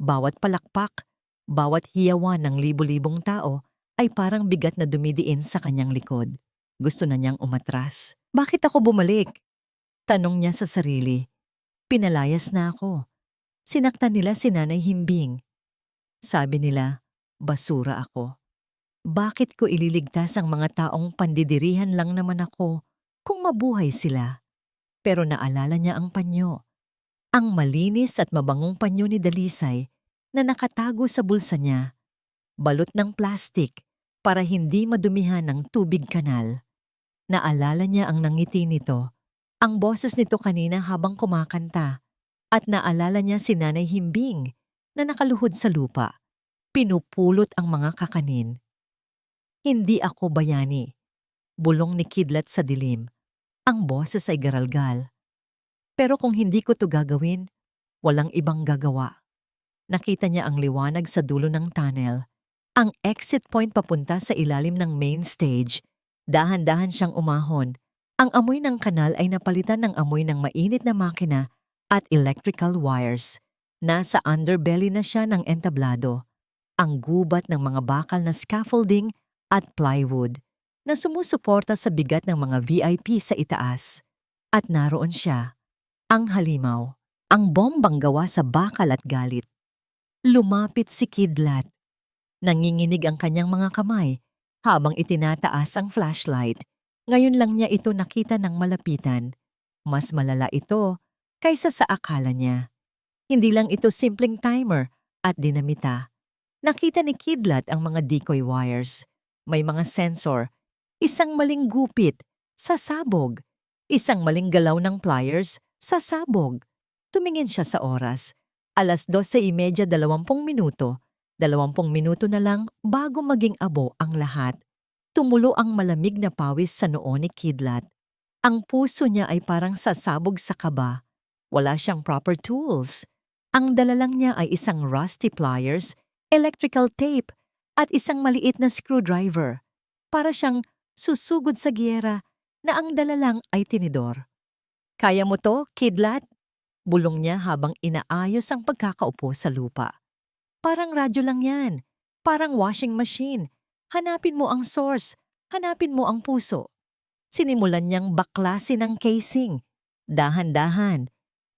Bawat palakpak, Bawat hiyawan ng libu-libong tao ay parang bigat na dumidiin sa kanyang likod. Gusto na niyang umatras. Bakit ako bumalik? Tanong niya sa sarili. Pinalayas na ako. Sinaktan nila si Nanay Himbing. Sabi nila, basura ako. Bakit ko ililigtas ang mga taong pandidirihan lang naman ako kung mabuhay sila? Pero naalala niya ang panyo. Ang malinis at mabangong panyo ni Dalisay na nakatago sa bulsa niya. Balot ng plastik para hindi madumihan ng tubig kanal. Naalala niya ang nangiti nito, ang boses nito kanina habang kumakanta. At naalala niya si Nanay Himbing na nakaluhod sa lupa. Pinupulot ang mga kakanin. Hindi ako bayani. Bulong ni Kidlat sa dilim. Ang boses ay garalgal. Pero kung hindi ko to gagawin, walang ibang gagawa. Nakita niya ang liwanag sa dulo ng tunnel. Ang exit point papunta sa ilalim ng main stage. Dahan-dahan siyang umahon. Ang amoy ng kanal ay napalitan ng amoy ng mainit na makina at electrical wires. Nasa underbelly na siya ng entablado. Ang gubat ng mga bakal na scaffolding at plywood na sumusuporta sa bigat ng mga VIP sa itaas. At naroon siya, ang halimaw, ang bombang gawa sa bakal at galit. Lumapit si Kidlat. Nanginginig ang kanyang mga kamay habang itinataas ang flashlight. Ngayon lang niya ito nakita ng malapitan. Mas malala ito kaysa sa akala niya. Hindi lang ito simpleng timer at dinamita. Nakita ni Kidlat ang mga decoy wires. May mga sensor, isang maling gupit, sasabog, isang maling galaw ng pliers, sasabog. Tumingin siya sa oras. 12:30, 20 minuto. 20 minuto na lang bago maging abo ang lahat. Tumulo ang malamig na pawis sa noo ni Kidlat. Ang puso niya ay parang sasabog sa kaba. Wala siyang proper tools. Ang dala lang niya ay isang rusty pliers, electrical tape, at isang maliit na screwdriver. Para siyang susugod sa giyera na ang dala lang ay tinidor. Kaya mo to, Kidlat? Bulong niya habang inaayos ang pagkakaupo sa lupa. Parang radyo lang yan. Parang washing machine. Hanapin mo ang source. Hanapin mo ang puso. Sinimulan niyang baklasin ang casing. Dahan-dahan.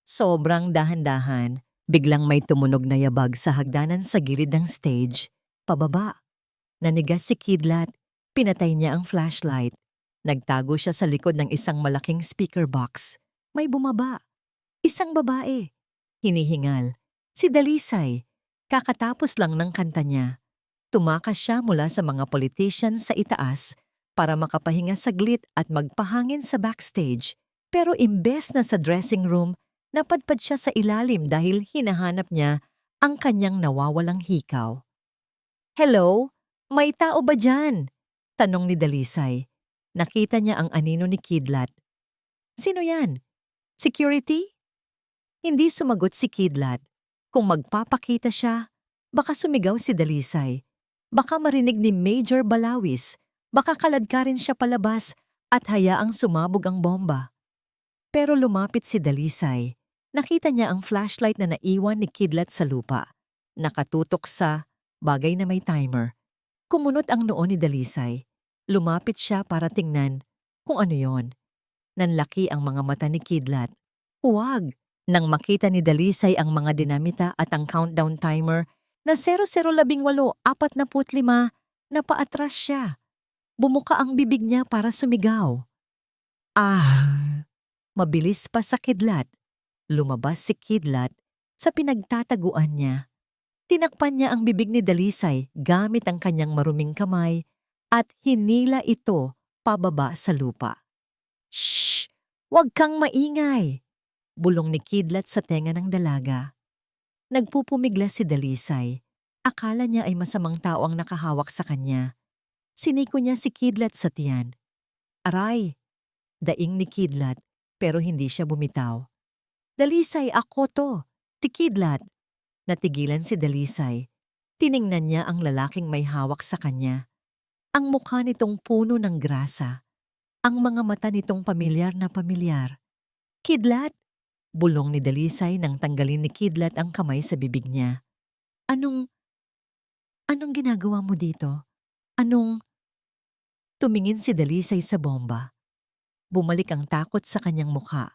Sobrang dahan-dahan. Biglang may tumunog na yabag sa hagdanan sa gilid ng stage. Pababa. Nanigas si Kidlat. Pinatay niya ang flashlight. Nagtago siya sa likod ng isang malaking speaker box. May bumaba. Isang babae. Hinihingal. Si Dalisay. Kakatapos lang ng kanta niya. Tumakas siya mula sa mga politicians sa itaas para makapahinga saglit at magpahangin sa backstage. Pero imbes na sa dressing room, napadpad siya sa ilalim dahil hinahanap niya ang kanyang nawawalang hikaw. Hello? May tao ba dyan? Tanong ni Dalisay. Nakita niya ang anino ni Kidlat. Sino yan? Security? Hindi sumagot si Kidlat. Kung magpapakita siya, baka sumigaw si Dalisay. Baka marinig ni Major Balawis. Baka kaladkarin siya palabas at hayaang sumabog ang bomba. Pero lumapit si Dalisay. Nakita niya ang flashlight na naiwan ni Kidlat sa lupa. Nakatutok sa bagay na may timer. Kumunot ang noo ni Dalisay. Lumapit siya para tingnan kung ano yon. Nanlaki ang mga mata ni Kidlat. Huwag! Nang makita ni Dalisay ang mga dinamita at ang countdown timer na 0018, 45, napaatras siya. Bumuka ang bibig niya para sumigaw. Ah! Mabilis pa sa Kidlat. Lumabas si Kidlat sa pinagtataguan niya. Tinakpan niya ang bibig ni Dalisay gamit ang kanyang maruming kamay at hinila ito pababa sa lupa. Shh! Huwag kang maingay! Bulong ni Kidlat sa tenga ng dalaga. Nagpupumigla si Dalisay. Akala niya ay masamang tao ang nakahawak sa kanya. Siniko niya si Kidlat sa tiyan. Aray! Daing ni Kidlat pero hindi siya bumitaw. Dalisay, ako to! Si Kidlat! Natigilan si Dalisay. Tiningnan niya ang lalaking may hawak sa kanya. Ang mukha nitong puno ng grasa. Ang mga mata nitong pamilyar na pamilyar. Kidlat! Bulong ni Dalisay nang tanggalin ni Kidlat ang kamay sa bibig niya. Anong Anong ginagawa mo dito? Anong... Tumingin si Dalisay sa bomba. Bumalik ang takot sa kanyang mukha.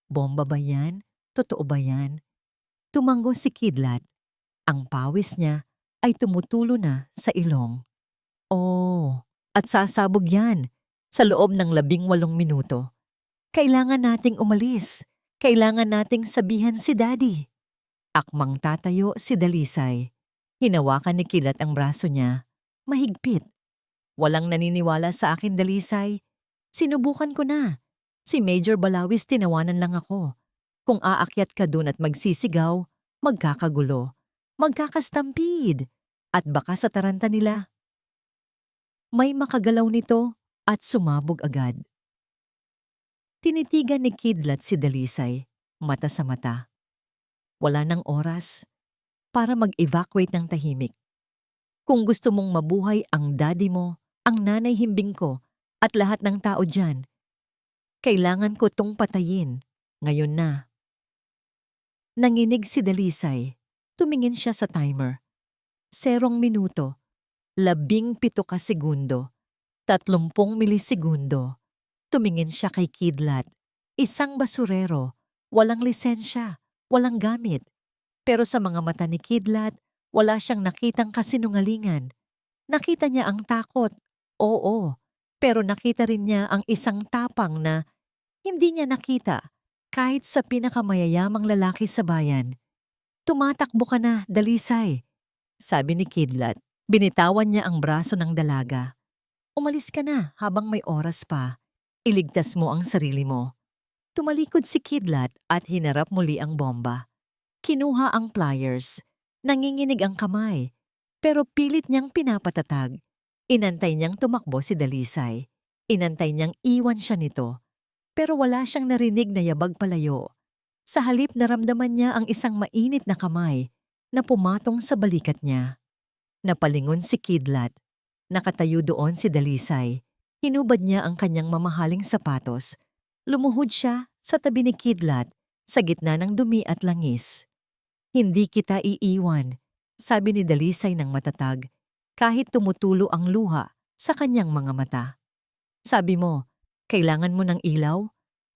Bomba ba yan? Totoo ba yan? Tumango si Kidlat. Ang pawis niya ay tumutulo na sa ilong. Oh, at sasabog yan sa loob ng 18 minuto. Kailangan nating umalis. Kailangan nating sabihan si Daddy. Akmang tatayo si Dalisay. Hinawakan ni Kilat ang braso niya. Mahigpit. Walang naniniwala sa akin, Dalisay. Sinubukan ko na. Si Major Balawis tinawanan lang ako. Kung aakyat ka dun at magsisigaw, magkakagulo, magkakastampede, at baka sa taranta nila. May makagalaw nito at sumabog agad. Tinitigan ni Kidlat si Dalisay, mata sa mata. Wala nang oras para mag-evacuate ng tahimik. Kung gusto mong mabuhay ang daddy mo, ang nanay himbing ko, at lahat ng tao dyan, kailangan ko tong patayin. Ngayon na. Nanginig si Dalisay. Tumingin siya sa timer. 0 minuto. 17 ka segundo. 30 milisegundo. Tumingin siya kay Kidlat. Isang basurero. Walang lisensya. Walang gamit. Pero sa mga mata ni Kidlat, wala siyang nakitang kasinungalingan. Nakita niya ang takot. Oo. Pero nakita rin niya ang isang tapang na hindi niya nakita kahit sa pinakamayayamang lalaki sa bayan. Tumatakbo ka na, Dalisay, sabi ni Kidlat. Binitawan niya ang braso ng dalaga. Umalis ka na habang may oras pa. Iligtas mo ang sarili mo. Tumalikod si Kidlat at hinarap muli ang bomba. Kinuha ang pliers. Nanginginig ang kamay. Pero pilit niyang pinapatatag. Inantay niyang tumakbo si Dalisay. Inantay niyang iwan siya nito. Pero wala siyang narinig na yabag palayo. Sa halip naramdaman niya ang isang mainit na kamay na pumatong sa balikat niya. Napalingon si Kidlat. Nakatayo doon si Dalisay. Hinubad niya ang kanyang mamahaling sapatos. Lumuhod siya sa tabi ni Kidlat sa gitna ng dumi at langis. Hindi kita iiwan, sabi ni Dalisay ng matatag, kahit tumutulo ang luha sa kanyang mga mata. Sabi mo, kailangan mo ng ilaw?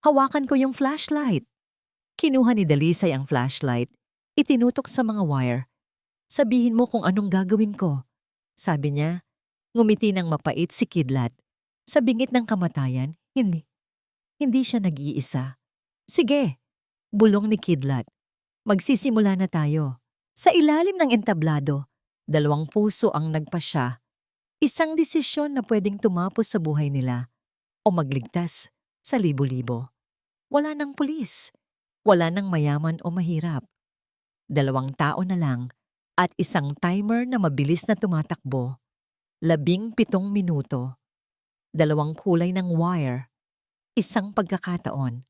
Hawakan ko yung flashlight. Kinuha ni Dalisay ang flashlight, itinutok sa mga wire. Sabihin mo kung anong gagawin ko. Sabi niya, ngumiti ng mapait si Kidlat. Sa bingit ng kamatayan, hindi siya nag-iisa. Sige, bulong ni Kidlat. Magsisimula na tayo. Sa ilalim ng entablado, 2 puso ang nagpasya. Isang desisyon na pwedeng tumapos sa buhay nila o magligtas sa libo-libo. Wala nang pulis. Wala nang mayaman o mahirap. 2 tao na lang at isang timer na mabilis na tumatakbo. 17 minuto. 2 kulay ng wire. Isang pagkakataon.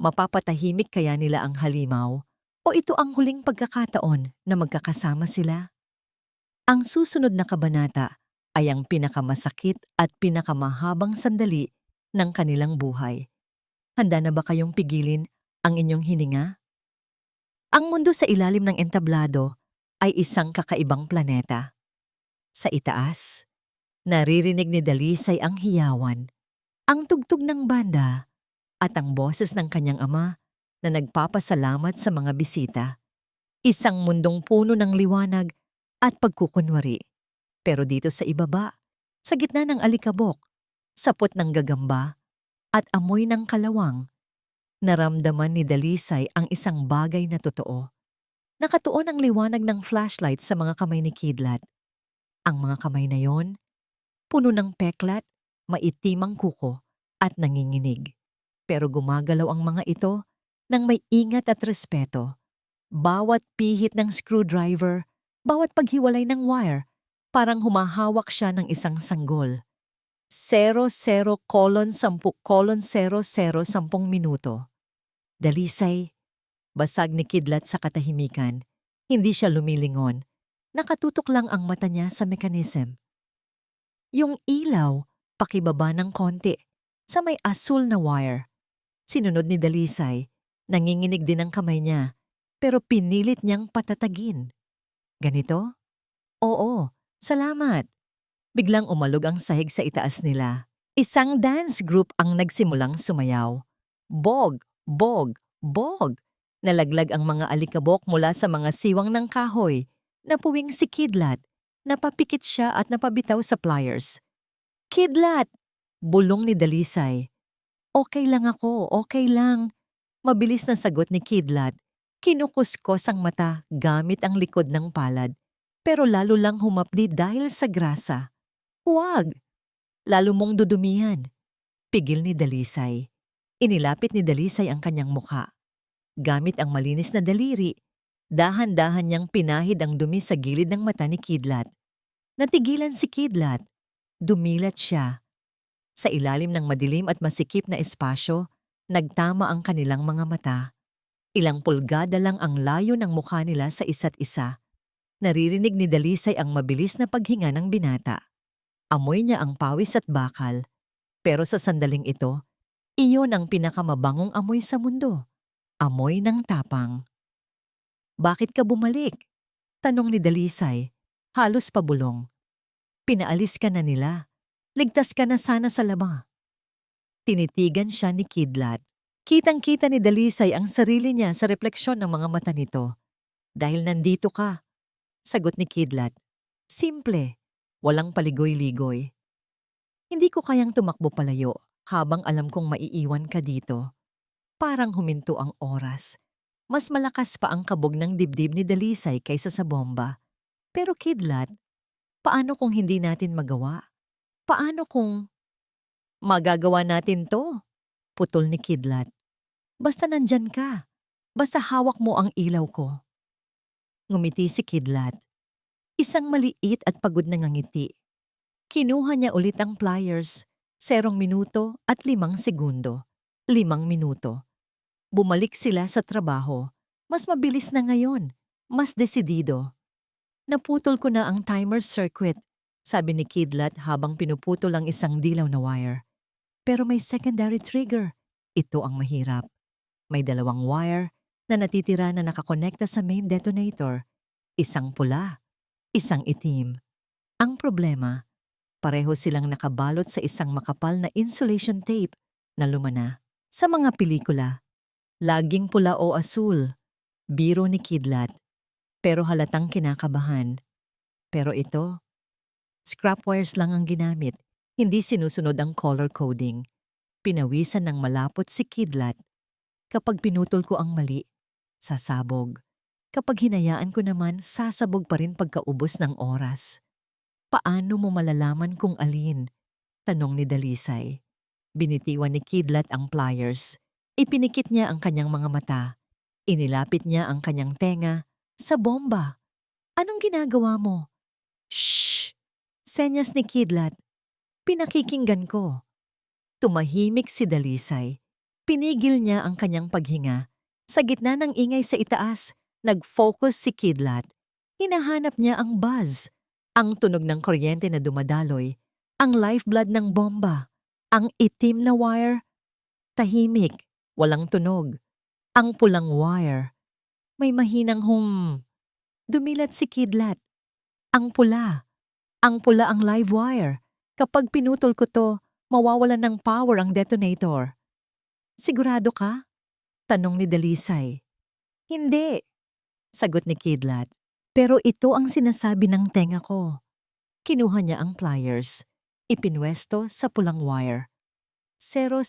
Mapapatahimik kaya nila ang halimaw o ito ang huling pagkakataon na magkakasama sila? Ang susunod na kabanata ay ang pinakamasakit at pinakamahabang sandali ng kanilang buhay. Handa na ba kayong pigilin ang inyong hininga? Ang mundo sa ilalim ng entablado ay isang kakaibang planeta. Sa itaas, naririnig ni Dalisay ang hiyawan, ang tugtog ng banda, at ang boses ng kanyang ama na nagpapasalamat sa mga bisita. Isang mundong puno ng liwanag at pagkukunwari. Pero dito sa ibaba, sa gitna ng alikabok, sapot ng gagamba, at amoy ng kalawang, naramdaman ni Dalisay ang isang bagay na totoo. Nakatuon ang liwanag ng flashlight sa mga kamay ni Kidlat. Ang mga kamay na yon, puno ng peklat, maitimang kuko, at nanginginig. Pero gumagalaw ang mga ito ng may ingat at respeto. Bawat pihit ng screwdriver, bawat paghiwalay ng wire, parang humahawak siya ng isang sanggol. 00:10:00 10 minuto. Dalisay, basag ni Kidlat sa katahimikan. Hindi siya lumilingon. Nakatutok lang ang mata niya sa mechanism. Yung ilaw, pakibaba ng konti, sa may asul na wire. Sinunod ni Dalisay, nanginginig din ang kamay niya, pero pinilit niyang patatagin. Ganito? Oo, Salamat. Biglang umalog ang sahig sa itaas nila. Isang dance group ang nagsimulang sumayaw. Bog, bog, bog. Nalaglag ang mga alikabok mula sa mga siwang ng kahoy. Napuwing si Kidlat. Napapikit siya at napabitaw sa pliers. Kidlat! Bulong ni Dalisay. Okay lang ako, okay lang. Mabilis na sagot ni Kidlat. Kinukuskos ang mata gamit ang likod ng palad. Pero lalo lang humapdi dahil sa grasa. Huwag! Lalo mong dudumihan. Pigil ni Dalisay. Inilapit ni Dalisay ang kanyang mukha. Gamit ang malinis na daliri, dahan-dahan niyang pinahid ang dumi sa gilid ng mata ni Kidlat. Natigilan si Kidlat. Dumilat siya. Sa ilalim ng madilim at masikip na espasyo, nagtama ang kanilang mga mata. Ilang pulgada lang ang layo ng mukha nila sa isa't isa. Naririnig ni Dalisay ang mabilis na paghinga ng binata. Amoy niya ang pawis at bakal. Pero sa sandaling ito, iyon ang pinakamabangong amoy sa mundo. Amoy ng tapang. Bakit ka bumalik? Tanong ni Dalisay. Halos pabulong. Pinaalis ka na nila. Ligtas ka na sana sa laba. Tinitigan siya ni Kidlat. Kitang-kita ni Dalisay ang sarili niya sa refleksyon ng mga mata nito. Dahil nandito ka, sagot ni Kidlat. Simple, walang paligoy-ligoy. Hindi ko kayang tumakbo palayo habang alam kong maiiwan ka dito. Parang huminto ang oras. Mas malakas pa ang kabog ng dibdib ni Dalisay kaysa sa bomba. Pero Kidlat, paano kung hindi natin magawa? Paano kung magagawa natin to? Putol ni Kidlat. Basta nandyan ka. Basta hawak mo ang ilaw ko. Ngumiti si Kidlat. Isang maliit at pagod na ngangiti. Kinuha niya ulit ang pliers. 0 minuto at 5 segundo. 5 minuto. Bumalik sila sa trabaho. Mas mabilis na ngayon. Mas desidido. Naputol ko na ang timer circuit, sabi ni Kidlat habang pinuputol ang isang dilaw na wire. Pero may secondary trigger. Ito ang mahirap. May 2 wire na natitira na nakakonekta sa main detonator. Isang pula, isang itim. Ang problema, pareho silang nakabalot sa isang makapal na insulation tape na lumana. Sa mga pelikula, laging pula o asul, biro ni Kidlat, pero halatang kinakabahan. Pero ito, scrap wires lang ang ginamit, hindi sinusunod ang color coding. Pinawisan ng malapot si Kidlat. Kapag pinutol ko ang mali, sasabog. Kapag hinayaan ko naman, sasabog pa rin pagkaubos ng oras. Paano mo malalaman kung alin? Tanong ni Dalisay. Binitiwan ni Kidlat ang pliers. Ipinikit niya ang kanyang mga mata. Inilapit niya ang kanyang tenga sa bomba. Anong ginagawa mo? Shh! Senyas ni Kidlat. Pinakikinggan ko. Tumahimik si Dalisay. Pinigil niya ang kanyang paghinga. Sa gitna ng ingay sa itaas, nag-focus si Kidlat. Hinahanap niya ang buzz, ang tunog ng kuryente na dumadaloy, ang lifeblood ng bomba, ang itim na wire. Tahimik, walang tunog. Ang pulang wire. May mahinang Dumilat si Kidlat. Ang pula ang live wire. Kapag pinutol ko to, mawawalan ng power ang detonator. Sigurado ka? Tanong ni Dalisay. Hindi, sagot ni Kidlat. Pero ito ang sinasabi ng tenga ko. Kinuha niya ang pliers. Ipinwesto sa pulang wire. 000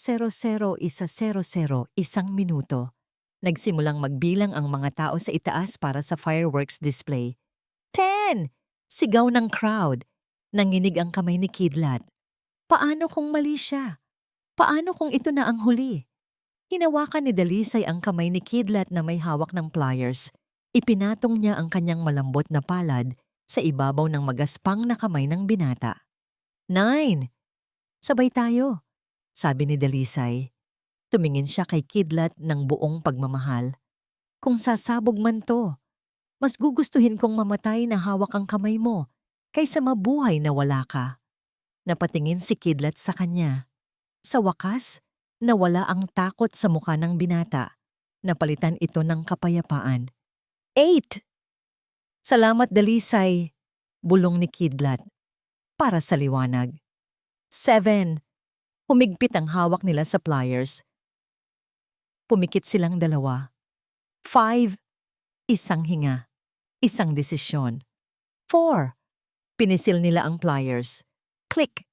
isa 00 isang minuto. Nagsimulang magbilang ang mga tao sa itaas para sa fireworks display. 10! Sigaw ng crowd. Nanginig ang kamay ni Kidlat. Paano kung mali siya? Paano kung ito na ang huli? Hinawakan ni Dalisay ang kamay ni Kidlat na may hawak ng pliers. Ipinatong niya ang kanyang malambot na palad sa ibabaw ng magaspang na kamay ng binata. 9! Sabay tayo, sabi ni Dalisay. Tumingin siya kay Kidlat ng buong pagmamahal. Kung sasabog man to, mas gugustuhin kong mamatay na hawak ang kamay mo kaysa mabuhay na wala ka. Napatingin si Kidlat sa kanya. Sa wakas, nawala ang takot sa mukha ng binata. Napalitan ito ng kapayapaan. 8! Salamat, Dalisay. Bulong ni Kidlat. Para sa liwanag. 7. Humigpit ang hawak nila sa pliers. Pumikit silang dalawa. 5. Isang hinga. Isang desisyon. 4. Pinisil nila ang pliers. Click!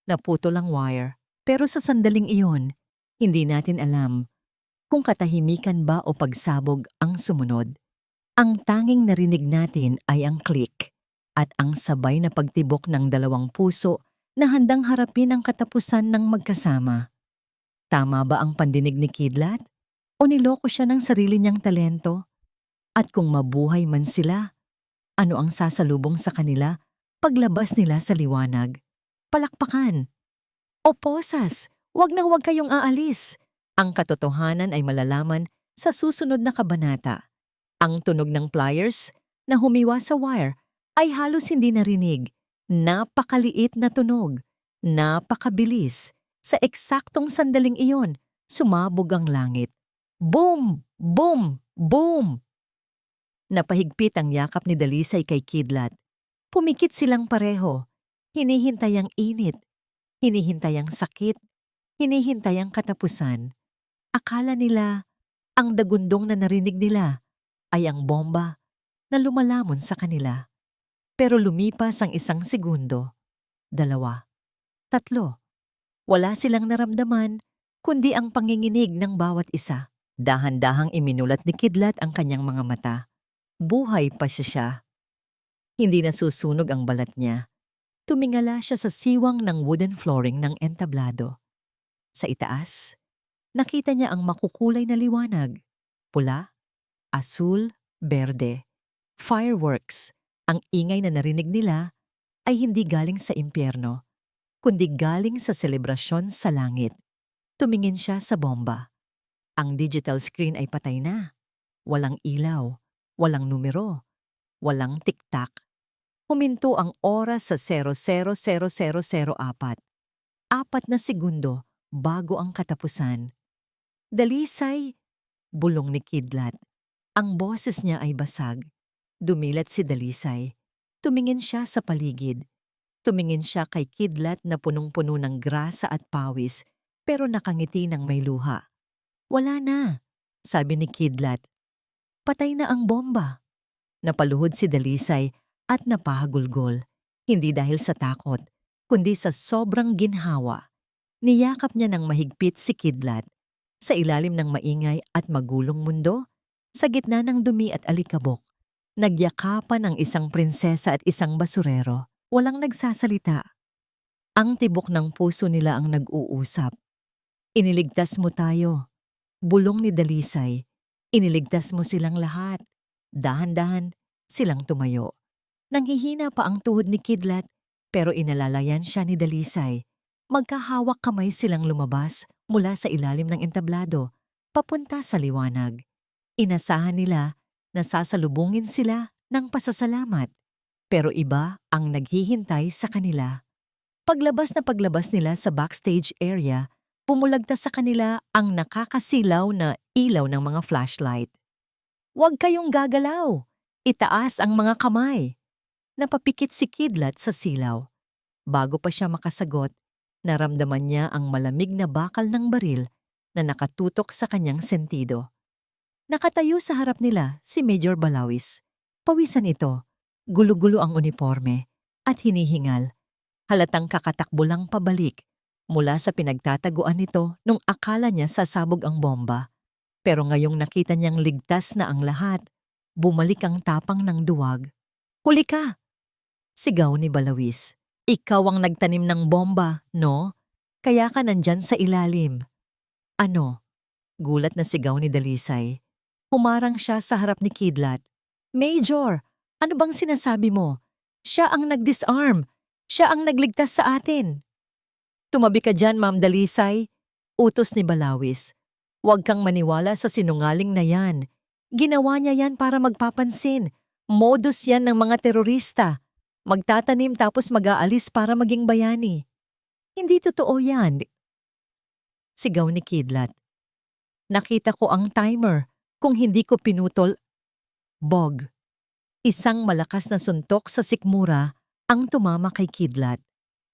Naputol ang wire. Pero sa sandaling iyon, hindi natin alam kung katahimikan ba o pagsabog ang sumunod. Ang tanging narinig natin ay ang click at ang sabay na pagtibok ng dalawang puso na handang harapin ang katapusan ng magkasama. Tama ba ang pandinig ni Kidlat? O niloko siya ng sarili niyang talento? At kung mabuhay man sila, ano ang sasalubong sa kanila paglabas nila sa liwanag? Palakpakan! O posas! Huwag na huwag kayong aalis! Ang katotohanan ay malalaman sa susunod na kabanata. Ang tunog ng pliers na humiwa sa wire ay halos hindi narinig. Napakaliit na tunog. Napakabilis. Sa eksaktong sandaling iyon, sumabog ang langit. Boom! Boom! Boom! Napahigpit ang yakap ni Dalisay kay Kidlat. Pumikit silang pareho. Hinihintay ang init. Hinihintay ang sakit. Hinihintay ang katapusan. Akala nila, ang dagundong na narinig nila ay ang bomba na lumalamon sa kanila. Pero lumipas ang 1 segundo, 2, 3. Wala silang naramdaman kundi ang panginginig ng bawat isa. Dahan-dahang iminulat ni Kidlat ang kanyang mga mata. Buhay pa siya. Hindi nasusunog ang balat niya. Tumingala siya sa siwang ng wooden flooring ng entablado. Sa itaas, nakita niya ang makukulay na liwanag. Pula, asul, berde. Fireworks. Ang ingay na narinig nila ay hindi galing sa impyerno, kundi galing sa selebrasyon sa langit. Tumingin siya sa bomba. Ang digital screen ay patay na. Walang ilaw, walang numero, walang tiktak. Huminto ang oras sa 000004. 4 na segundo bago ang katapusan. Dalisay, bulong ni Kidlat. Ang boses niya ay basag. Dumilat si Dalisay. Tumingin siya sa paligid. Tumingin siya kay Kidlat na punong-puno ng grasa at pawis pero nakangiti ng may luha. Wala na, sabi ni Kidlat. Patay na ang bomba. Napaluhod si Dalisay at napahagulgol. Hindi dahil sa takot, kundi sa sobrang ginhawa. Niyakap niya ng mahigpit si Kidlat. Sa ilalim ng maingay at magulong mundo, sa gitna ng dumi at alikabok, nagyakapan ang isang prinsesa at isang basurero. Walang nagsasalita. Ang tibok ng puso nila ang nag-uusap. Iniligtas mo tayo. Bulong ni Dalisay. Iniligtas mo silang lahat. Dahan-dahan, silang tumayo. Nanghihina pa ang tuhod ni Kidlat, pero inalalayan siya ni Dalisay. Magkahawak kamay silang lumabas mula sa ilalim ng entablado, papunta sa liwanag. Inasahan nila na sasalubungin sila ng pasasalamat, pero iba ang naghihintay sa kanila. Paglabas na paglabas nila sa backstage area, pumulagtas sa kanila ang nakakasilaw na ilaw ng mga flashlight. Huwag kayong gagalaw! Itaas ang mga kamay! Napapikit si Kidlat sa silaw. Bago pa siya makasagot, naramdaman niya ang malamig na bakal ng baril na nakatutok sa kanyang sentido. Nakatayo sa harap nila si Major Balawis. Pawisan ito, gulo-gulo ang uniforme, at hinihingal. Halatang kakatakbo lang pabalik mula sa pinagtataguan nito nung akala niya sasabog ang bomba. Pero ngayong nakita niyang ligtas na ang lahat, bumalik ang tapang ng duwag. Huli ka! Sigaw ni Balawis. Ikaw ang nagtanim ng bomba, no? Kaya ka nandyan sa ilalim. Ano? Gulat na sigaw ni Dalisay. Humarang siya sa harap ni Kidlat. Major, ano bang sinasabi mo? Siya ang nag-disarm. Siya ang nagligtas sa atin. Tumabi ka dyan, Ma'am Dalisay. Utos ni Balawis. Huwag kang maniwala sa sinungaling na yan. Ginawa niya yan para magpapansin. Modus yan ng mga terorista. Magtatanim tapos mag-aalis para maging bayani. Hindi totoo yan. Sigaw ni Kidlat. Nakita ko ang timer. Kung hindi ko pinutol, bog. Isang malakas na suntok sa sikmura ang tumama kay Kidlat.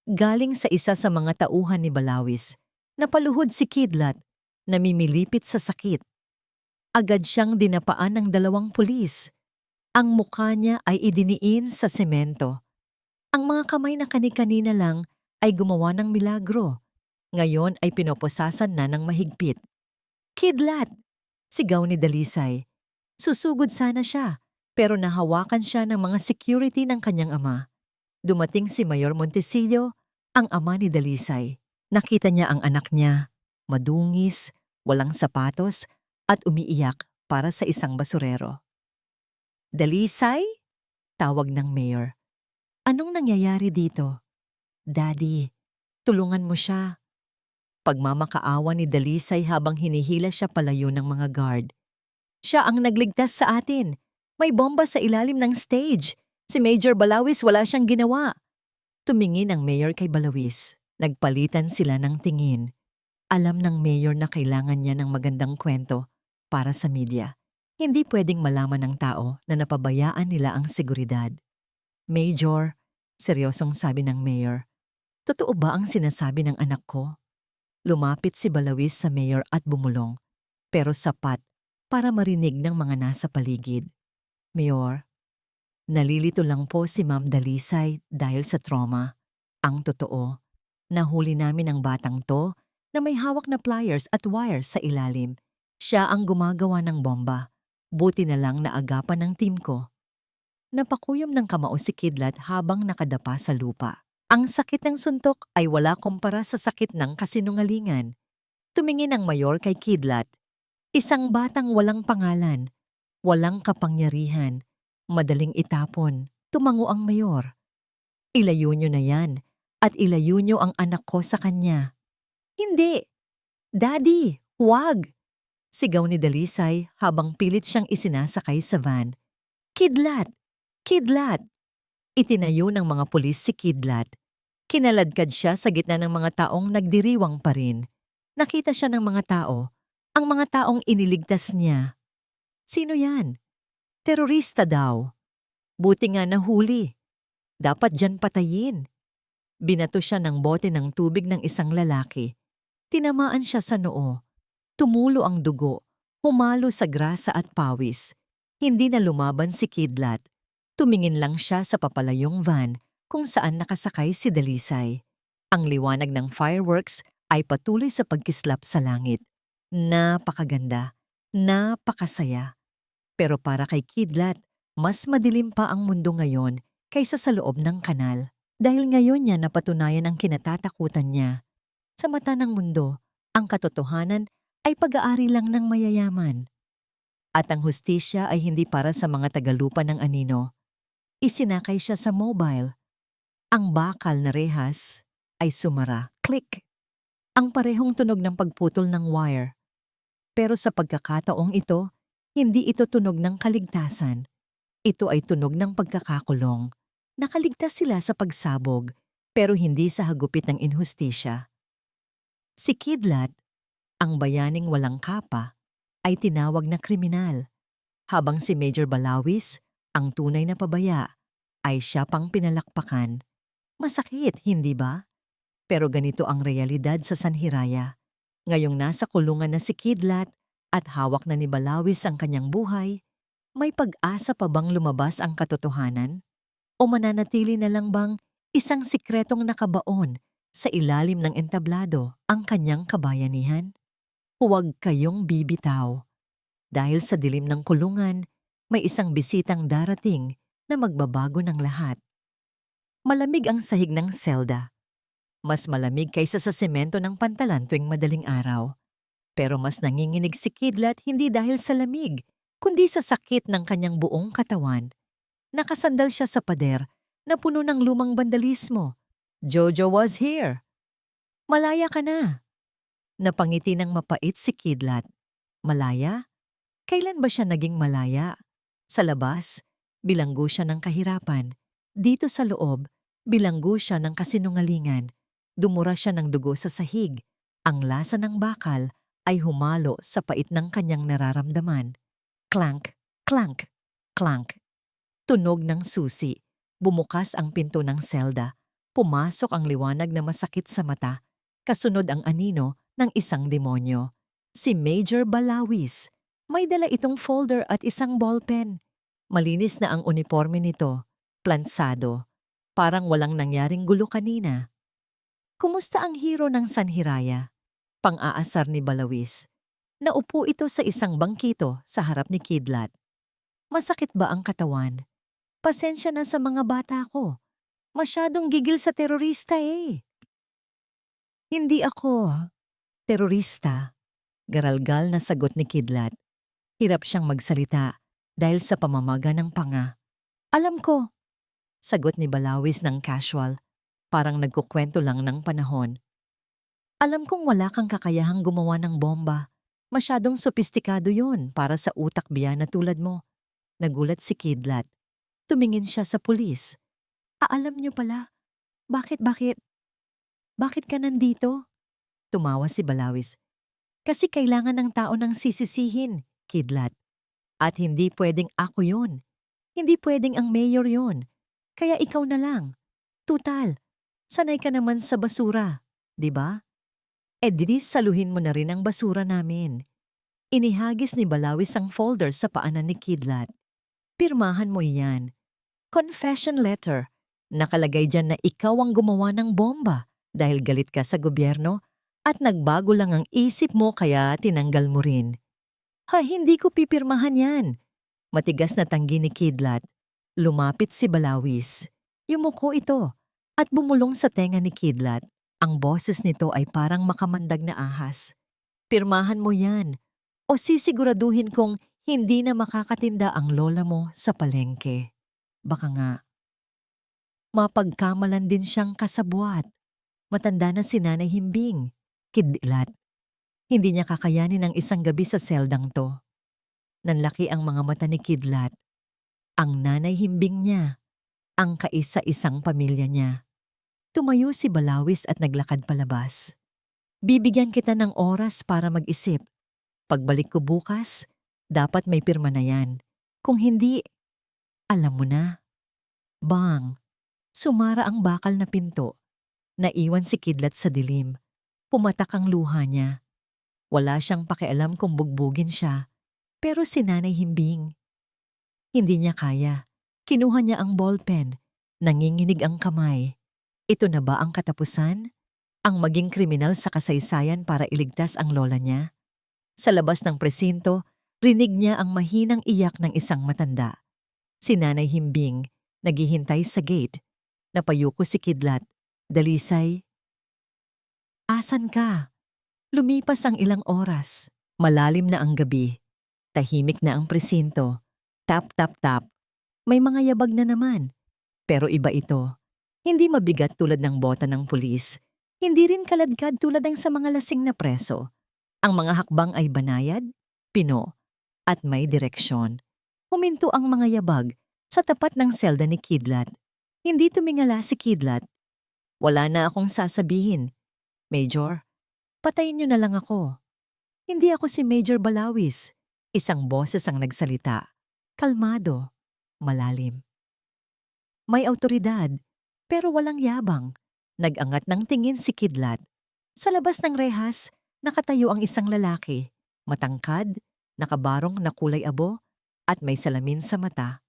Galing sa isa sa mga tauhan ni Balawis. Napaluhod si Kidlat, namimilipit sa sakit. Agad siyang dinapaan ng 2 pulis. Ang mukha niya ay idiniin sa semento. Ang mga kamay na kani-kanina lang ay gumawa ng milagro. Ngayon ay pinoposasan na ng mahigpit. Kidlat! Sigaw ni Dalisay. Susugod sana siya, pero nahawakan siya ng mga security ng kanyang ama. Dumating si Mayor Montesillo, ang ama ni Dalisay. Nakita niya ang anak niya, madungis, walang sapatos, at umiiyak para sa isang basurero. Dalisay? Tawag ng mayor. Anong nangyayari dito? Daddy, tulungan mo siya. Pagmamakaawa ni Dalisay habang hinihila siya palayo ng mga guard. Siya ang nagligtas sa atin. May bomba sa ilalim ng stage. Si Major Balawis wala siyang ginawa. Tumingin ang mayor kay Balawis. Nagpalitan sila ng tingin. Alam ng mayor na kailangan niya ng magandang kwento para sa media. Hindi pwedeng malaman ng tao na napabayaan nila ang seguridad. Major, seryosong sabi ng mayor, totoo ba ang sinasabi ng anak ko? Lumapit si Balawis sa mayor at bumulong, pero sapat para marinig ng mga nasa paligid. Mayor, nalilito lang po si Ma'am Dalisay dahil sa trauma. Ang totoo, nahuli namin ang batang to na may hawak na pliers at wires sa ilalim. Siya ang gumagawa ng bomba. Buti na lang naagapan ng team ko. Napakuyom ng kamao si Kidlat habang nakadapa sa lupa. Ang sakit ng suntok ay wala kumpara sa sakit ng kasinungalingan. Tumingin ang mayor kay Kidlat. Isang batang walang pangalan, walang kapangyarihan, madaling itapon. Tumango ang mayor. Ilayo niyo na yan at ilayo niyo ang anak ko sa kanya. Hindi! Daddy, huwag! Sigaw ni Dalisay habang pilit siyang isinasakay sa van. Kidlat! Kidlat! Itinayo ng mga pulis si Kidlat. Kinaladkad siya sa gitna ng mga taong nagdiriwang pa rin. Nakita siya ng mga tao, ang mga taong iniligtas niya. Sino yan? Terorista daw. Buti nga nahuli. Dapat dyan patayin. Binato siya ng bote ng tubig ng isang lalaki. Tinamaan siya sa noo. Tumulo ang dugo, humalo sa grasa at pawis. Hindi na lumaban si Kidlat. Tumingin lang siya sa papalayong van kung saan nakasakay si Dalisay. Ang liwanag ng fireworks ay patuloy sa pagkislap sa langit. Napakaganda, napakasaya. Pero para kay Kidlat, mas madilim pa ang mundo ngayon kaysa sa loob ng kanal. Dahil ngayon niya napatunayan ang kinatatakutan niya. Sa mata ng mundo, ang katotohanan ay pag-aari lang ng mayayaman. At ang hustisya ay hindi para sa mga tagalupa ng anino. Isinakay siya sa mobile. Ang bakal na rehas ay sumara. Click! Ang parehong tunog ng pagputol ng wire. Pero sa pagkakataong ito, hindi ito tunog ng kaligtasan. Ito ay tunog ng pagkakakulong. Nakaligtas sila sa pagsabog, pero hindi sa hagupit ng inhustisya. Si Kidlat, ang bayaning walang kapa, ay tinawag na kriminal, habang si Major Balawis, ang tunay na pabaya, ay siya pang pinalakpakan. Masakit, hindi ba? Pero ganito ang realidad sa Sanhiraya. Ngayong nasa kulungan na si Kidlat at hawak na ni Balawis ang kanyang buhay, may pag-asa pa bang lumabas ang katotohanan? O mananatili na lang bang isang sikretong nakabaon sa ilalim ng entablado ang kanyang kabayanihan? Huwag kayong bibitaw. Dahil sa dilim ng kulungan, may isang bisitang darating na magbabago ng lahat. Malamig ang sahig ng selda. Mas malamig kaysa sa semento ng pantalan tuwing madaling araw. Pero mas nanginginig si Kidlat hindi dahil sa lamig, kundi sa sakit ng kanyang buong katawan. Nakasandal siya sa pader na puno ng lumang bandalismo. Jojo was here. Malaya ka na. Napangiti ng mapait si Kidlat. Malaya? Kailan ba siya naging malaya? Sa labas, bilanggo siya ng kahirapan. Dito sa loob, bilanggo siya ng kasinungalingan. Dumura siya ng dugo sa sahig. Ang lasa ng bakal ay humalo sa pait ng kanyang nararamdaman. Clank, clank, clank. Tunog ng susi. Bumukas ang pinto ng selda. Pumasok ang liwanag na masakit sa mata. Kasunod ang anino ng isang demonyo. Si Major Balawis. May dala itong folder at isang ballpen. Malinis na ang uniforme nito. Plansado. Parang walang nangyaring gulo kanina. Kumusta ang hero ng Sanhiraya? Pang-aasar ni Balawis. Naupo ito sa isang bangkito sa harap ni Kidlat. Masakit ba ang katawan? Pasensya na sa mga bata ko. Masyadong gigil sa terorista eh. Hindi ako terorista. Garalgal na sagot ni Kidlat. Hirap siyang magsalita dahil sa pamamaga ng panga. Alam ko, sagot ni Balawis ng casual. Parang nagkukwento lang ng panahon. Alam kong wala kang kakayahang gumawa ng bomba. Masyadong sopistikado yon para sa utak biya na tulad mo. Nagulat si Kidlat. Tumingin siya sa pulis. Alam niyo pala. Bakit ka nandito? Tumawa si Balawis. Kasi kailangan ng tao ng sisisihin, Kidlat. At hindi pwedeng ako yon. Hindi pwedeng ang mayor yon. Kaya ikaw na lang. Tutal, sanay ka naman sa basura, di ba? Dinis saluhin mo na rin ang basura namin. Inihagis ni Balawis ang folder sa paanan ni Kidlat. Pirmahan mo iyan. Confession letter. Nakalagay dyan na ikaw ang gumawa ng bomba dahil galit ka sa gobyerno at nagbago lang ang isip mo kaya tinanggal mo rin. Hindi ko pipirmahan yan. Matigas na tanggi ni Kidlat. Lumapit si Balawis. Yumuko ito at bumulong sa tenga ni Kidlat. Ang boses nito ay parang makamandag na ahas. Pirmahan mo yan o sisiguraduhin kong hindi na makakatinda ang lola mo sa palengke. Baka nga. Mapagkamalan din siyang kasabwat. Matanda na si Nanay Himbing. Kidlat. Hindi niya kakayanin ang isang gabi sa seldang to. Nanlaki ang mga mata ni Kidlat. Ang Nanay Himbing niya. Ang kaisa-isang pamilya niya. Tumayo si Balawis at naglakad palabas. Bibigyan kita ng oras para mag-isip. Pagbalik ko bukas, dapat may pirma na yan. Kung hindi, alam mo na. Bang! Sumara ang bakal na pinto. Naiwan si Kidlat sa dilim. Pumatak ang luha niya. Wala siyang pakialam kung bugbugin siya. Pero si Nanay Himbing. Hindi niya kaya. Kinuha niya ang ballpen. Nanginginig ang kamay. Ito na ba ang katapusan? Ang maging kriminal sa kasaysayan para iligtas ang lola niya? Sa labas ng presinto, rinig niya ang mahinang iyak ng isang matanda. Si Nanay Himbing, naghihintay sa gate. Napayuko si Kidlat. Dalisay. Asan ka? Lumipas ang ilang oras. Malalim na ang gabi. Tahimik na ang presinto. Tap, tap, tap. May mga yabag na naman. Pero iba ito. Hindi mabigat tulad ng bota ng pulis. Hindi rin kaladkad tulad ng sa mga lasing na preso. Ang mga hakbang ay banayad, pino, at may direksyon. Huminto ang mga yabag sa tapat ng selda ni Kidlat. Hindi tumingala si Kidlat. Wala na akong sasabihin. Major, patayin niyo na lang ako. Hindi ako si Major Balawis. Isang boses ang nagsalita. Kalmado, malalim. May awtoridad. Pero walang yabang. Nag-angat ng tingin si Kidlat. Sa labas ng rehas, nakatayo ang isang lalaki. Matangkad, nakabarong na kulay abo, at may salamin sa mata.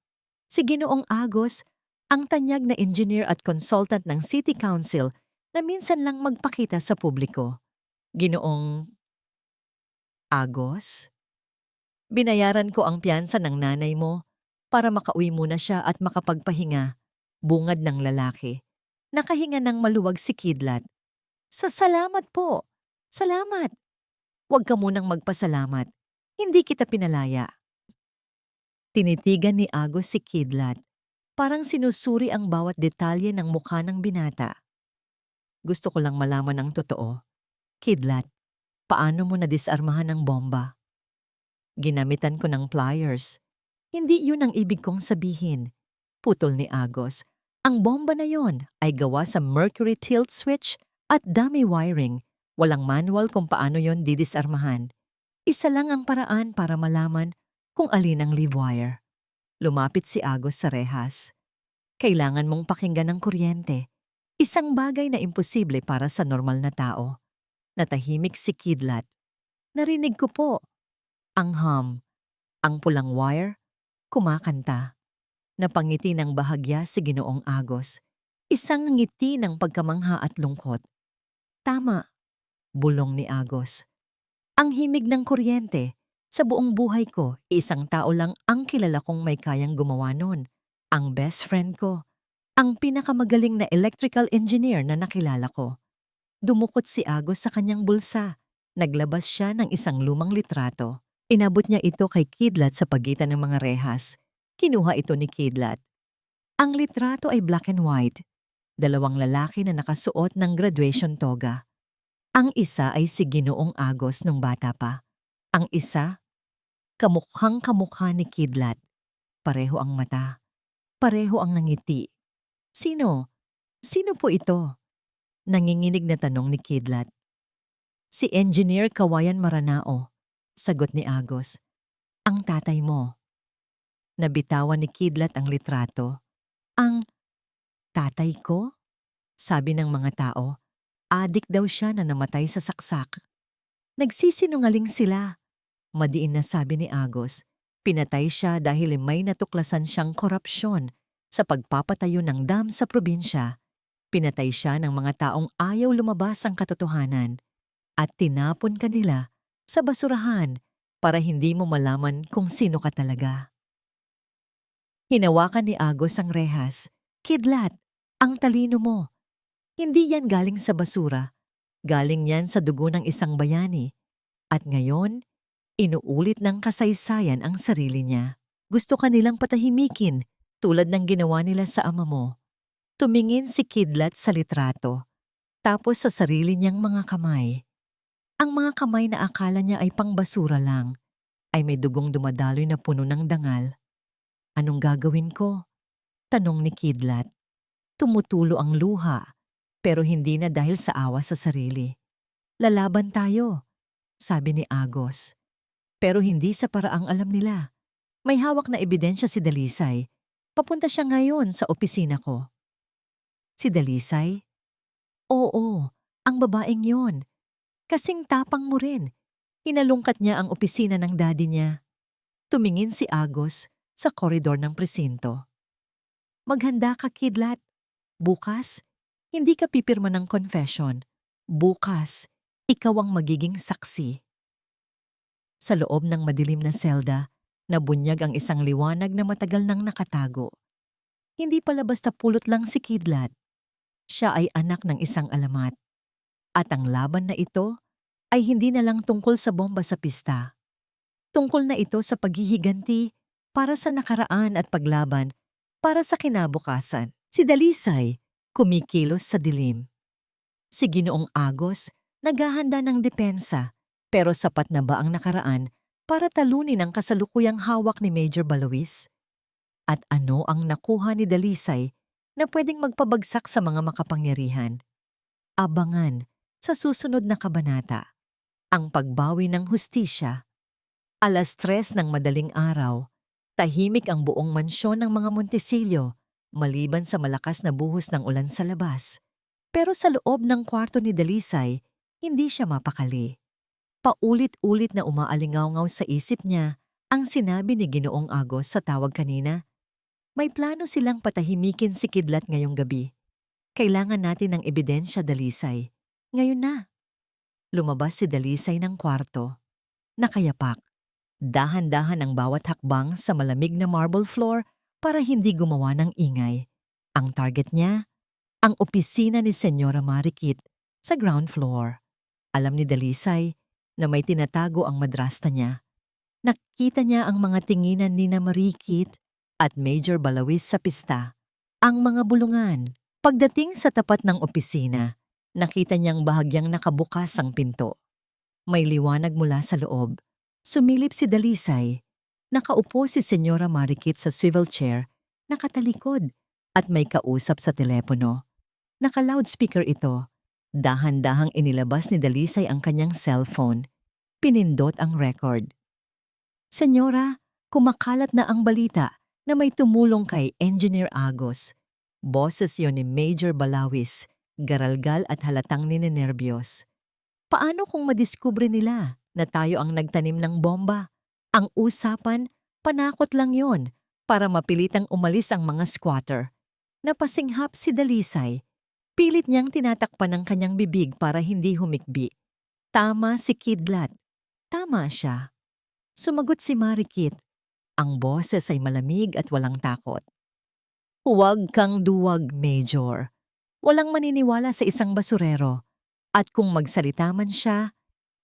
Si Ginoong Agos, ang tanyag na engineer at consultant ng City Council na minsan lang magpakita sa publiko. Ginoong Agos? Binayaran ko ang piyansa ng nanay mo para makauwi muna siya at makapagpahinga. Bungad ng lalaki. Nakahinga ng maluwag si Kidlat. Salamat po. Salamat. Huwag ka munang magpasalamat. Hindi kita pinalaya. Tinitigan ni Agos si Kidlat. Parang sinusuri ang bawat detalye ng mukha ng binata. Gusto ko lang malaman ang totoo. Kidlat, paano mo nadisarmahan ang bomba? Ginamitan ko ng pliers. Hindi yun ang ibig kong sabihin. Putol ni Agos. Ang bomba na yon ay gawa sa mercury tilt switch at dummy wiring. Walang manual kung paano yon didisarmahan. Isa lang ang paraan para malaman kung alin ang live wire. Lumapit si Agos sa rehas. Kailangan mong pakinggan ng kuryente. Isang bagay na imposible para sa normal na tao. Natahimik si Kidlat. Narinig ko po. Ang hum. Ang pulang wire. Kumakanta. Napangiti ng bahagya si Ginoong Agos. Isang ngiti ng pagkamangha at lungkot. Tama, bulong ni Agos. Ang himig ng kuryente. Sa buong buhay ko, isang tao lang ang kilala kong may kayang gumawa nun. Ang best friend ko. Ang pinakamagaling na electrical engineer na nakilala ko. Dumukot si Agos sa kanyang bulsa. Naglabas siya ng isang lumang litrato. Inabot niya ito kay Kidlat sa pagitan ng mga rehas. Kinuha ito ni Kidlat. Ang litrato ay black and white. Dalawang lalaki na nakasuot ng graduation toga. Ang isa ay si Ginoong Agos nung bata pa. Ang isa, kamukhang kamukha ni Kidlat. Pareho ang mata. Pareho ang nangiti. Sino? Sino po ito? Nanginginig na tanong ni Kidlat. Si Engineer Kawayan Maranao, sagot ni Agos. Ang tatay mo. Nabitawan ni Kidlat ang litrato. Ang tatay ko? Sabi ng mga tao, adik daw siya na namatay sa saksak. Nagsisinungaling sila. Madiin na sabi ni Agos, pinatay siya dahil may natuklasan siyang korupsyon sa pagpapatayo ng dam sa probinsya. Pinatay siya ng mga taong ayaw lumabas ang katotohanan at tinapon kanila sa basurahan para hindi mo malaman kung sino ka talaga. Hinawakan ni Agos ang rehas. Kidlat, ang talino mo. Hindi yan galing sa basura. Galing yan sa dugo ng isang bayani. At ngayon, inuulit ng kasaysayan ang sarili niya. Gusto ka nilang patahimikin tulad ng ginawa nila sa ama mo. Tumingin si Kidlat sa litrato, tapos sa sarili niyang mga kamay. Ang mga kamay na akala niya ay pangbasura lang, ay may dugong dumadaloy na puno ng dangal. Anong gagawin ko? Tanong ni Kidlat. Tumutulo ang luha, pero hindi na dahil sa awa sa sarili. Lalaban tayo, sabi ni Agos. Pero hindi sa paraang alam nila. May hawak na ebidensya si Dalisay. Papunta siya ngayon sa opisina ko. Si Dalisay? Oo, ang babaeng yon. Kasing tapang mo rin. Hinalungkat niya ang opisina ng daddy niya. Tumingin si Agos sa koridor ng presinto. Maghanda ka, Kidlat. Bukas, hindi ka pipirma ng confession. Bukas, ikaw ang magiging saksi. Sa loob ng madilim na selda, nabunyag ang isang liwanag na matagal nang nakatago. Hindi pala basta pulot lang si Kidlat. Siya ay anak ng isang alamat. At ang laban na ito ay hindi na lang tungkol sa bomba sa pista. Tungkol na ito sa paghihiganti para sa nakaraan at paglaban para sa kinabukasan. Si Dalisay, kumikilos sa dilim. Si Ginoong Agos, naghahanda ng depensa, pero sapat na ba ang nakaraan para talunin ang kasalukuyang hawak ni Major Balawis? At ano ang nakuha ni Dalisay na pwedeng magpabagsak sa mga makapangyarihan? Abangan sa susunod na kabanata, ang pagbawi ng hustisya. 3:00 ng madaling araw, tahimik ang buong mansyon ng mga Montesillo, maliban sa malakas na buhos ng ulan sa labas. Pero sa loob ng kwarto ni Dalisay, hindi siya mapakali. Paulit-ulit na umaalingaw sa isip niya ang sinabi ni Ginoong Agos sa tawag kanina. May plano silang patahimikin si Kidlat ngayong gabi. Kailangan natin ng ebidensya, Dalisay. Ngayon na. Lumabas si Dalisay ng kwarto. Nakayapak. Dahan-dahan ang bawat hakbang sa malamig na marble floor para hindi gumawa ng ingay. Ang target niya, ang opisina ni Senyora Marikit sa ground floor. Alam ni Dalisay na may tinatago ang madrasta niya. Nakita niya ang mga tinginan ni na Marikit at Major Balawis sa pista. Ang mga bulungan. Pagdating sa tapat ng opisina, nakita niyang bahagyang nakabukas ang pinto. May liwanag mula sa loob. Sumilip si Dalisay. Nakaupo si Senyora Marikit sa swivel chair, nakatalikod, at may kausap sa telepono. Naka-loudspeaker ito. Dahan-dahang inilabas ni Dalisay ang kanyang cellphone. Pinindot ang record. Senyora, kumakalat na ang balita na may tumulong kay Engineer Agos. Boses yon ni Major Balawis, garalgal at halatang ninenerbiyos. Paano kung madiskubre nila na tayo ang nagtanim ng bomba? Ang usapan, panakot lang yon para mapilitang umalis ang mga squatter. Napasinghap si Dalisay. Pilit niyang tinatakpan ang kanyang bibig para hindi humikbi. Tama si Kidlat. Tama siya. Sumagot si Marikit. Ang boses ay malamig at walang takot. Huwag kang duwag, Major. Walang maniniwala sa isang basurero. At kung magsalita man siya,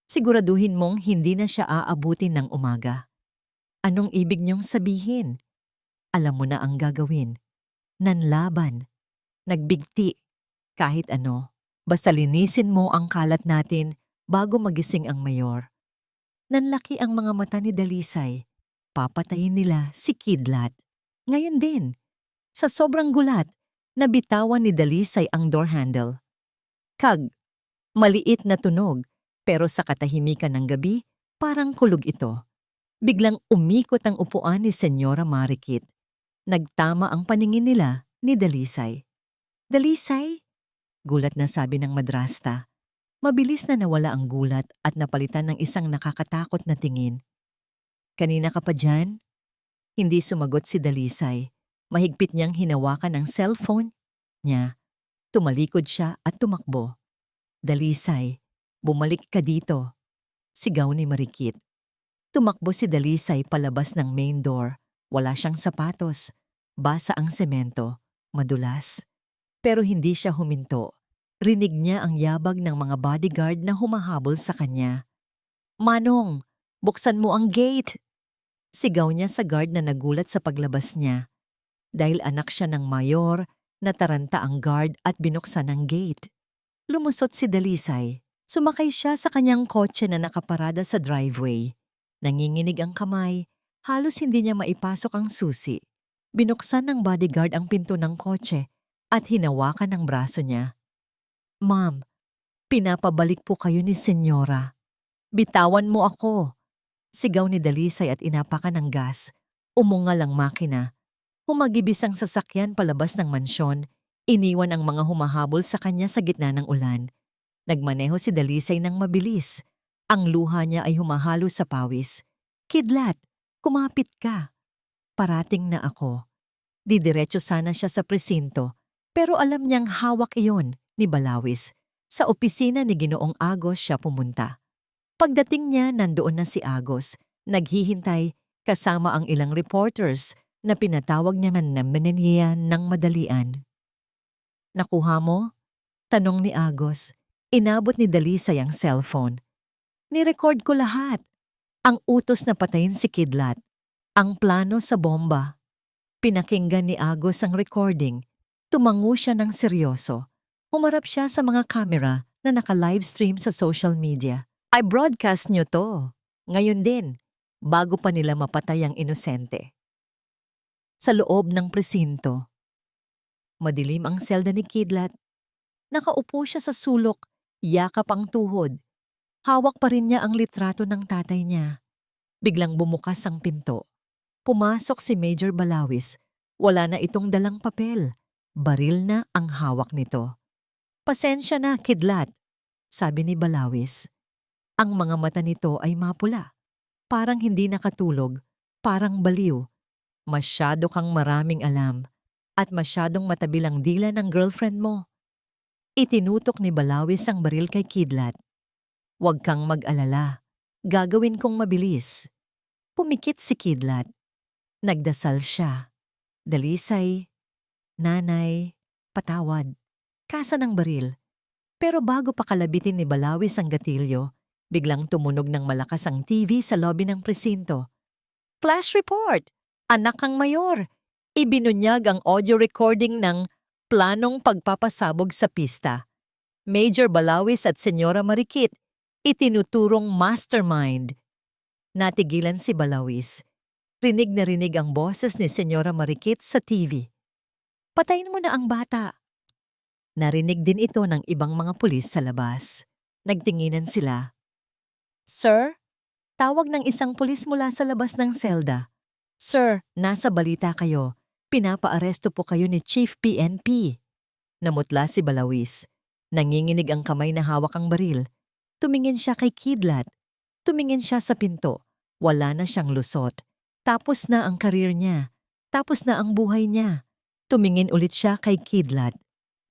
siguraduhin mong hindi na siya aabutin ng umaga. Anong ibig niyong sabihin? Alam mo na ang gagawin. Nanlaban. Nagbigti. Kahit ano. Basta linisin mo ang kalat natin bago magising ang mayor. Nanlaki ang mga mata ni Dalisay. Papatayin nila si Kidlat. Ngayon din, sa sobrang gulat, nabitawan ni Dalisay ang door handle. Kag, maliit na tunog, pero sa katahimikan ng gabi, parang kulog ito. Biglang umikot ang upuan ni Senyora Marikit. Nagtama ang paningin nila ni Dalisay. Dalisay? Gulat na sabi ng madrasta. Mabilis na nawala ang gulat at napalitan ng isang nakakatakot na tingin. Kanina ka pa dyan? Hindi sumagot si Dalisay. Mahigpit niyang hinawakan ang cellphone niya. Tumalikod siya at tumakbo. Dalisay, bumalik ka dito. Sigaw ni Marikit. Tumakbo si Dalisay palabas ng main door. Wala siyang sapatos. Basa ang semento. Madulas. Pero hindi siya huminto. Rinig niya ang yabag ng mga bodyguard na humahabol sa kanya. Manong, buksan mo ang gate! Sigaw niya sa guard na nagulat sa paglabas niya. Dahil anak siya ng mayor, nataranta ang guard at binuksan ang gate. Lumusot si Dalisay. Sumakay siya sa kanyang kotse na nakaparada sa driveway. Nanginginig ang kamay, halos hindi niya maipasok ang susi. Binuksan ng bodyguard ang pinto ng kotse at hinawakan ang braso niya. Ma'am, pinapabalik po kayo ni Senyora. Bitawan mo ako. Sigaw ni Dalisay at inapakan ng gas. Umungal ang makina. Humagibis ang sasakyan palabas ng mansyon. Iniwan ang mga humahabol sa kanya sa gitna ng ulan. Nagmaneho si Dalisay ng mabilis. Ang luha niya ay humahalo sa pawis. Kidlat, kumapit ka. Parating na ako. Didiretso sana siya sa presinto, pero alam niyang hawak iyon ni Balawis. Sa opisina ni Ginoong Agos siya pumunta. Pagdating niya, nandoon na si Agos, naghihintay kasama ang ilang reporters na pinatawag niya man ng menenyean ng madalian. Nakuha mo? Tanong ni Agos. Inabot ni Dalisay ang cellphone. Nirecord ko lahat. Ang utos na patayin si Kidlat. Ang plano sa bomba. Pinakinggan ni Agos ang recording. Tumango siya ng seryoso. Humarap siya sa mga kamera na naka-livestream sa social media. I broadcast nyo to. Ngayon din, bago pa nila mapatay ang inosente. Sa loob ng presinto. Madilim ang selda ni Kidlat. Nakaupo siya sa sulok, yakap ang tuhod. Hawak pa rin niya ang litrato ng tatay niya. Biglang bumukas ang pinto. Pumasok si Major Balawis. Wala na itong dalang papel. Baril na ang hawak nito. Pasensya na, Kidlat, sabi ni Balawis. Ang mga mata nito ay mapula. Parang hindi nakatulog, parang baliw. Masyado kang maraming alam at masyadong matabilang dila ng girlfriend mo. Itinutok ni Balawis ang baril kay Kidlat. Huwag kang mag-alala. Gagawin kong mabilis. Pumikit si Kidlat. Nagdasal siya. Dalisay, nanay, patawad. Kasa ng baril. Pero bago pa kalabitin ni Balawis ang gatilyo, biglang tumunog ng malakas ang TV sa lobby ng presinto. Flash report! Anak kang mayor! Ibinunyag ang audio recording ng planong pagpapasabog sa pista. Major Balawis at Senyora Marikit, itinuturong mastermind. Natigilan si Balawis. Rinig na rinig ang boses ni Senyora Marikit sa TV. Patayin mo na ang bata. Narinig din ito ng ibang mga pulis sa labas. Nagtinginan sila. Sir, tawag ng isang pulis mula sa labas ng selda. Sir, nasa balita kayo. Pinapaaresto po kayo ni Chief PNP. Namutla si Balawis. Nanginginig ang kamay na hawak ang baril. Tumingin siya kay Kidlat. Tumingin siya sa pinto. Wala na siyang lusot. Tapos na ang karir niya. Tapos na ang buhay niya. Tumingin ulit siya kay Kidlat.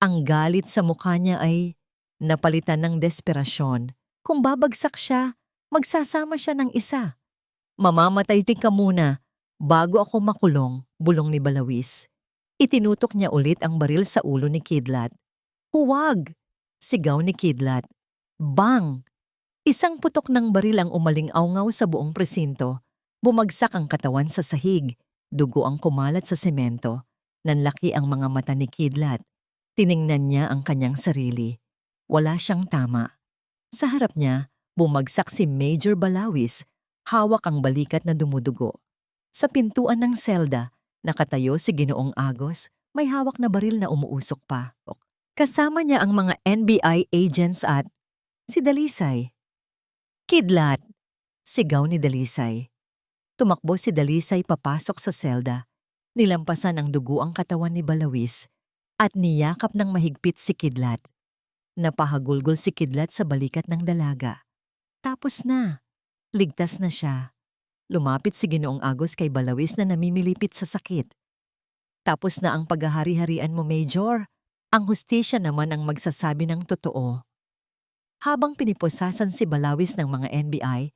Ang galit sa mukha niya ay napalitan ng desperasyon. Kung babagsak siya, magsasama siya ng isa. Mamamatay ka muna bago ako makulong, bulong ni Balawis. Itinutok niya ulit ang baril sa ulo ni Kidlat. Huwag! Sigaw ni Kidlat. Bang! Isang putok ng baril ang umaling-awngaw sa buong presinto. Bumagsak ang katawan sa sahig. Dugo ang kumalat sa semento. Nanlaki ang mga mata ni Kidlat. Tiningnan niya ang kanyang sarili. Wala siyang tama. Sa harap niya, bumagsak si Major Balawis. Hawak ang balikat na dumudugo. Sa pintuan ng selda, nakatayo si Ginoong Agos, may hawak na baril na umuusok pa. Kasama niya ang mga NBI agents at si Dalisay. Kidlat! Sigaw ni Dalisay. Tumakbo si Dalisay papasok sa selda. Nilampasan ang dugo ang katawan ni Balawis at niyakap ng mahigpit si Kidlat. Napahagulgol si Kidlat sa balikat ng dalaga. Tapos na. Ligtas na siya. Lumapit si Ginoong Agos kay Balawis na namimilipit sa sakit. Tapos na ang paghahari-harian mo, Major. Ang hustisya naman ang magsasabi ng totoo. Habang piniposasan si Balawis ng mga NBI,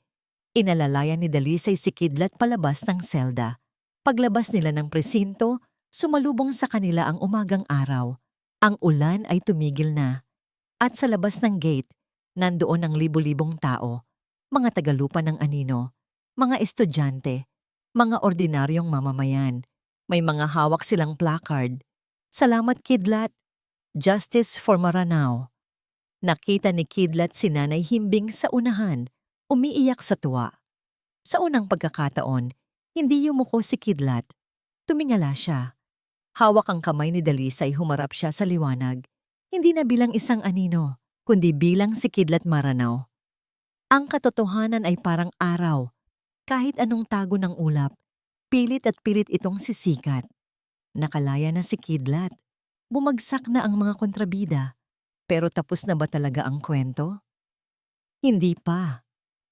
inalalayan ni Dalisay si Kidlat palabas ng selda. Paglabas nila ng presinto, sumalubong sa kanila ang umagang araw. Ang ulan ay tumigil na. At sa labas ng gate, nandoon ang libu-libong tao, mga tagalupa ng anino, mga estudyante, mga ordinaryong mamamayan. May mga hawak silang placard. Salamat Kidlat. Justice for Maranao. Nakita ni Kidlat si Nanay Himbing sa unahan, umiiyak sa tuwa. Sa unang pagkakataon, hindi yumuko si Kidlat. Tumingala siya. Hawak ang kamay ni Dalisay, humarap siya sa liwanag. Hindi na bilang isang anino, kundi bilang si Kidlat Maranao. Ang katotohanan ay parang araw. Kahit anong tago ng ulap, pilit at pilit itong sisikat. Nakalaya na si Kidlat. Bumagsak na ang mga kontrabida. Pero tapos na ba talaga ang kwento? Hindi pa.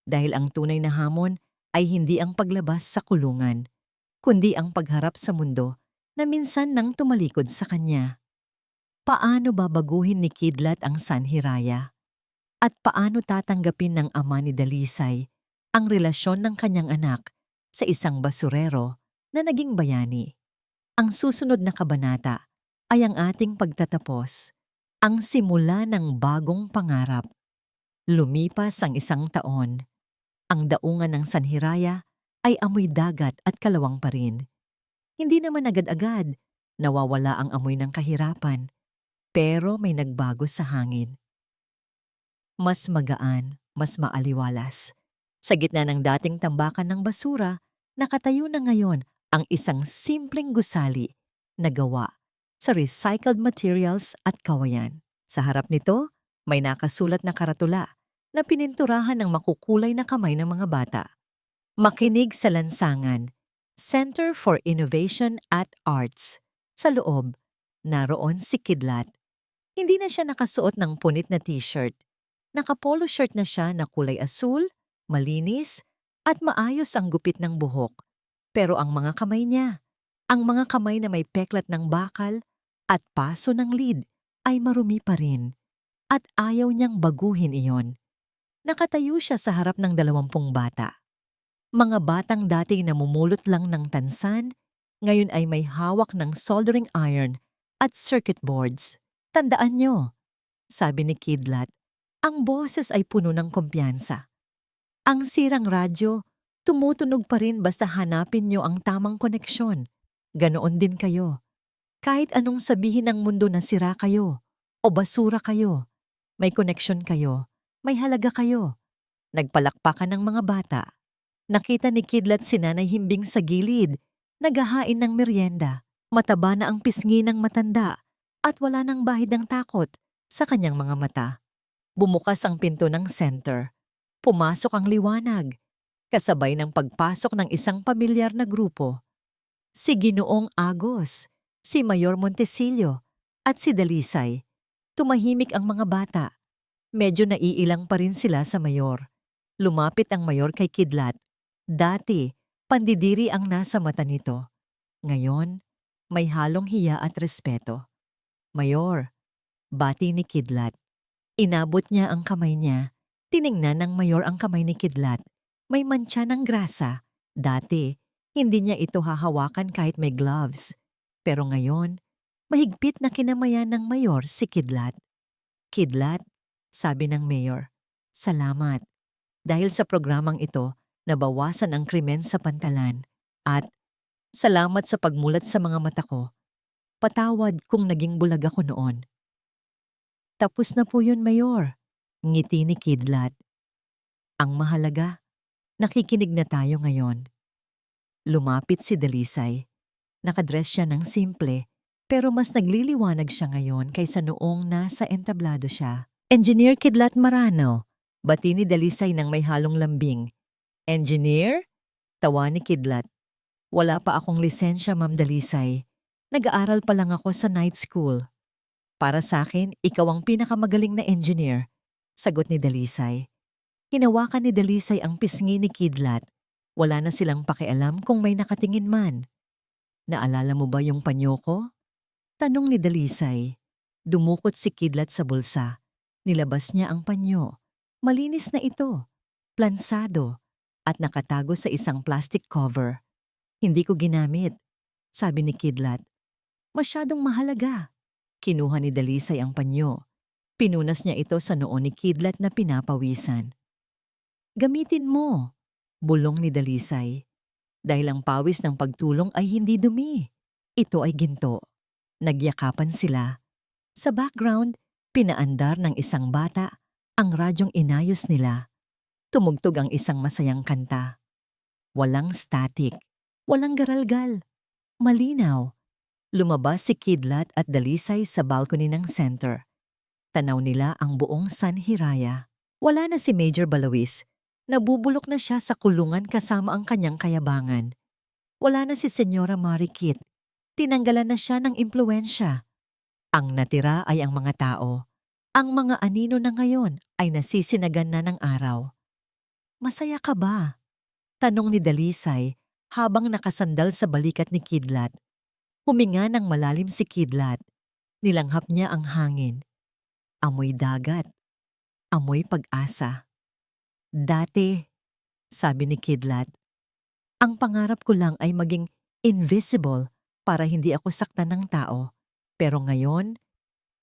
Dahil ang tunay na hamon ay hindi ang paglabas sa kulungan, kundi ang pagharap sa mundo na minsan nang tumalikod sa kanya. Paano babaguhin ni Kidlat ang Sanhiraya? At paano tatanggapin ng ama ni Dalisay ang relasyon ng kanyang anak sa isang basurero na naging bayani? Ang susunod na kabanata ay ang ating pagtatapos, ang simula ng bagong pangarap. Lumipas ang 1 taon. Ang daungan ng Sanhiraya ay amoy dagat at kalawang pa rin. Hindi naman agad-agad nawawala ang amoy ng kahirapan, pero may nagbago sa hangin. Mas magaan, mas maaliwalas. Sa gitna ng dating tambakan ng basura, nakatayo na ngayon ang isang simpleng gusali na gawa sa recycled materials at kawayan. Sa harap nito, may nakasulat na karatula na pininturahan ng makukulay na kamay ng mga bata. Makinig sa lansangan, Center for Innovation at Arts. Sa loob, naroon si Kidlat. Hindi na siya nakasuot ng punit na t-shirt. Naka-polo shirt na siya na kulay asul, malinis, at maayos ang gupit ng buhok. Pero ang mga kamay niya, ang mga kamay na may peklat ng bakal at paso ng lid, ay marumi pa rin. At ayaw niyang baguhin iyon. Nakatayo siya sa harap ng 20 bata. Mga batang dating namumulot lang ng tansan, ngayon ay may hawak ng soldering iron at circuit boards. Tandaan niyo, sabi ni Kidlat, ang boses ay puno ng kumpiyansa. Ang sirang radyo, tumutunog pa rin basta hanapin niyo ang tamang koneksyon. Ganoon din kayo. Kahit anong sabihin ng mundo na sira kayo o basura kayo, may koneksyon kayo, may halaga kayo. Nagpalakpakan ng mga bata. Nakita ni Kidlat si Nanay Himbing sa gilid, naghahain ng merienda. Mataba na ang pisngi ng matanda at wala nang bahid ng takot sa kanyang mga mata. Bumukas ang pinto ng center. Pumasok ang liwanag, kasabay ng pagpasok ng isang pamilyar na grupo. Si Ginoong Agos, si Mayor Montesillo, at si Dalisay. Tumahimik ang mga bata. Medyo naiilang pa rin sila sa mayor. Lumapit ang mayor kay Kidlat. Dati, pandidiri ang nasa mata nito. Ngayon, may halong hiya at respeto. Mayor, bati ni Kidlat. Inabot niya ang kamay niya. Tiningnan ng mayor ang kamay ni Kidlat. May mantsa ng grasa. Dati, hindi niya ito hahawakan kahit may gloves. Pero ngayon, mahigpit na kinamayan ng mayor si Kidlat. Kidlat, sabi ng mayor, salamat. Dahil sa programang ito, nabawasan ang krimen sa Pantalan. At salamat sa pagmulat sa mga mata ko. Patawad kung naging bulag ako noon. Tapos na po yun, Mayor. Ngiti ni Kidlat. Ang mahalaga, nakikinig na tayo ngayon. Lumapit si Dalisay. Nakadress siya ng simple, pero mas nagliliwanag siya ngayon kaysa noong nasa entablado siya. Engineer Kidlat Marano, bati ni Dalisay ng may halong lambing. Engineer? Tawa ni Kidlat. Wala pa akong lisensya, Ma'am Dalisay. Nag-aaral pa lang ako sa night school. Para sa akin, ikaw ang pinakamagaling na engineer, sagot ni Dalisay. Hinawakan ni Dalisay ang pisngi ni Kidlat. Wala na silang pakialam kung may nakatingin man. Naalala mo ba yung panyo ko? Tanong ni Dalisay. Dumukot si Kidlat sa bulsa. Nilabas niya ang panyo. Malinis na ito, plansado, at nakatago sa isang plastic cover. Hindi ko ginamit, sabi ni Kidlat. Masyadong mahalaga. Kinuha ni Dalisay ang panyo. Pinunas niya ito sa noo ni Kidlat na pinapawisan. Gamitin mo, bulong ni Dalisay. Dahil ang pawis ng pagtulong ay hindi dumi. Ito ay ginto. Nagyakapan sila. Sa background, pinaandar ng isang bata ang radyong inayos nila. Tumugtog ang isang masayang kanta. Walang static, walang garalgal. Malinaw. Lumabas si Kidlat at Dalisay sa balcony ng center. Tanaw nila ang buong San Hiraya. Wala na si Major Balawis. Nabubulok na siya sa kulungan kasama ang kanyang kayabangan. Wala na si Senyora Marikit. Tinanggalan na siya ng impluensya. Ang natira ay ang mga tao. Ang mga anino na ngayon ay nasisinagan na ng araw. Masaya ka ba? Tanong ni Dalisay habang nakasandal sa balikat ni Kidlat. Huminga ng malalim si Kidlat. Nilanghap niya ang hangin. Amoy dagat. Amoy pag-asa. Dati, sabi ni Kidlat, ang pangarap ko lang ay maging invisible para hindi ako saktan ng tao. Pero ngayon,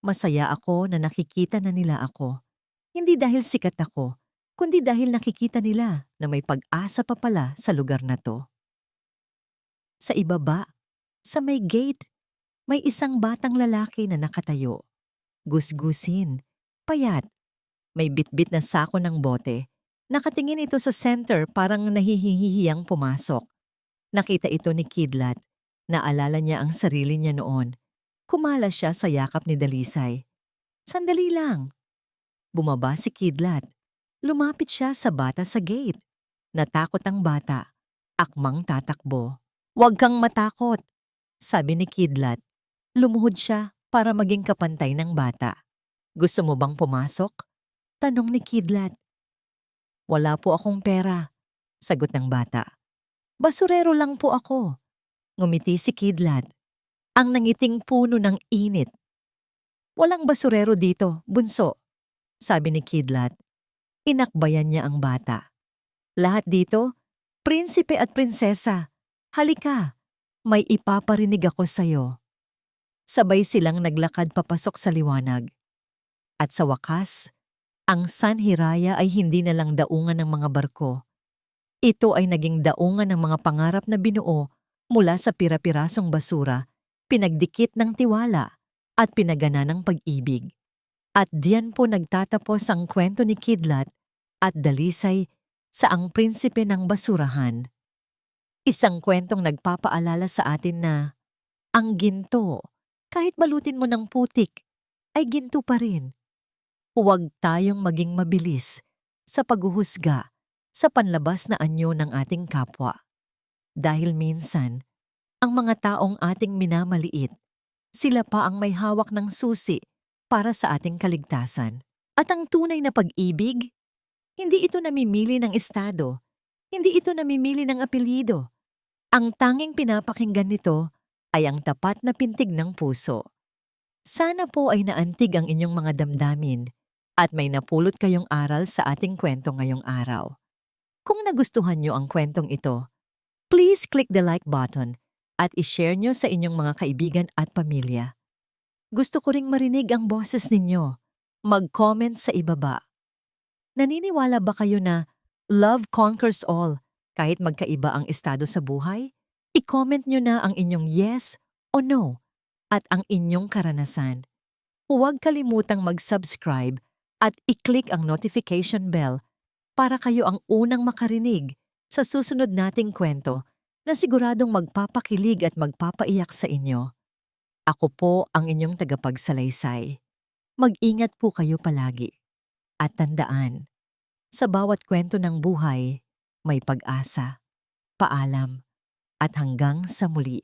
masaya ako na nakikita na nila ako. Hindi dahil sikat ako, kundi dahil nakikita nila na may pag-asa pa pala sa lugar na to. Sa ibaba, sa may gate, may isang batang lalaki na nakatayo. Gusgusin, payat, may bitbit na sako ng bote. Nakatingin ito sa center parang nahihihiyang pumasok. Nakita ito ni Kidlat. Naalala niya ang sarili niya noon. Kumala siya sa yakap ni Dalisay. Sandali lang. Bumaba si Kidlat. Lumapit siya sa bata sa gate. Natakot ang bata. Akmang tatakbo. Huwag kang matakot, sabi ni Kidlat. Lumuhod siya para maging kapantay ng bata. Gusto mo bang pumasok? Tanong ni Kidlat. Wala po akong pera, sagot ng bata. Basurero lang po ako. Ngumiti si Kidlat. Ang nangiting puno ng init. Walang basurero dito, bunso, sabi ni Kidlat. Inakbayan niya ang bata. Lahat dito, prinsipe at prinsesa. Halika, may ipaparinig ako sa'yo. Sabay silang naglakad papasok sa liwanag. At sa wakas, ang San Hiraya ay hindi na lang daungan ng mga barko. Ito ay naging daungan ng mga pangarap na binuo mula sa pira-pirasong basura, pinagdikit ng tiwala at pinagana ng pag-ibig. At diyan po nagtatapos ang kwento ni Kidlat at Dalisay sa Ang Prinsipe ng Basurahan. Isang kwentong nagpapaalala sa atin na ang ginto, kahit balutin mo ng putik, ay ginto pa rin. Huwag tayong maging mabilis sa paghuhusga sa panlabas na anyo ng ating kapwa. Dahil minsan, Ang mga taong ating minamaliit, sila pa ang may hawak ng susi para sa ating kaligtasan. At ang tunay na pag-ibig, hindi ito namimili ng estado, hindi ito namimili ng apelyido. Ang tanging pinapakinggan nito ay ang tapat na pintig ng puso. Sana po ay naantig ang inyong mga damdamin at may napulot kayong aral sa ating kwento ngayong araw. Kung nagustuhan nyo ang kwentong ito, please click the like button at ishare nyo sa inyong mga kaibigan at pamilya. Gusto ko ring marinig ang boses ninyo. Mag-comment sa ibaba. Naniniwala ba kayo na love conquers all kahit magkaiba ang estado sa buhay? I-comment nyo na ang inyong yes o no at ang inyong karanasan. Huwag kalimutang mag-subscribe at i-click ang notification bell para kayo ang unang makarinig sa susunod nating kwento na siguradong magpapakilig at magpapaiyak sa inyo. Ako po ang inyong tagapagsalaysay. Mag-ingat po kayo palagi. At tandaan, sa bawat kwento ng buhay, may pag-asa. Paalam at hanggang sa muli.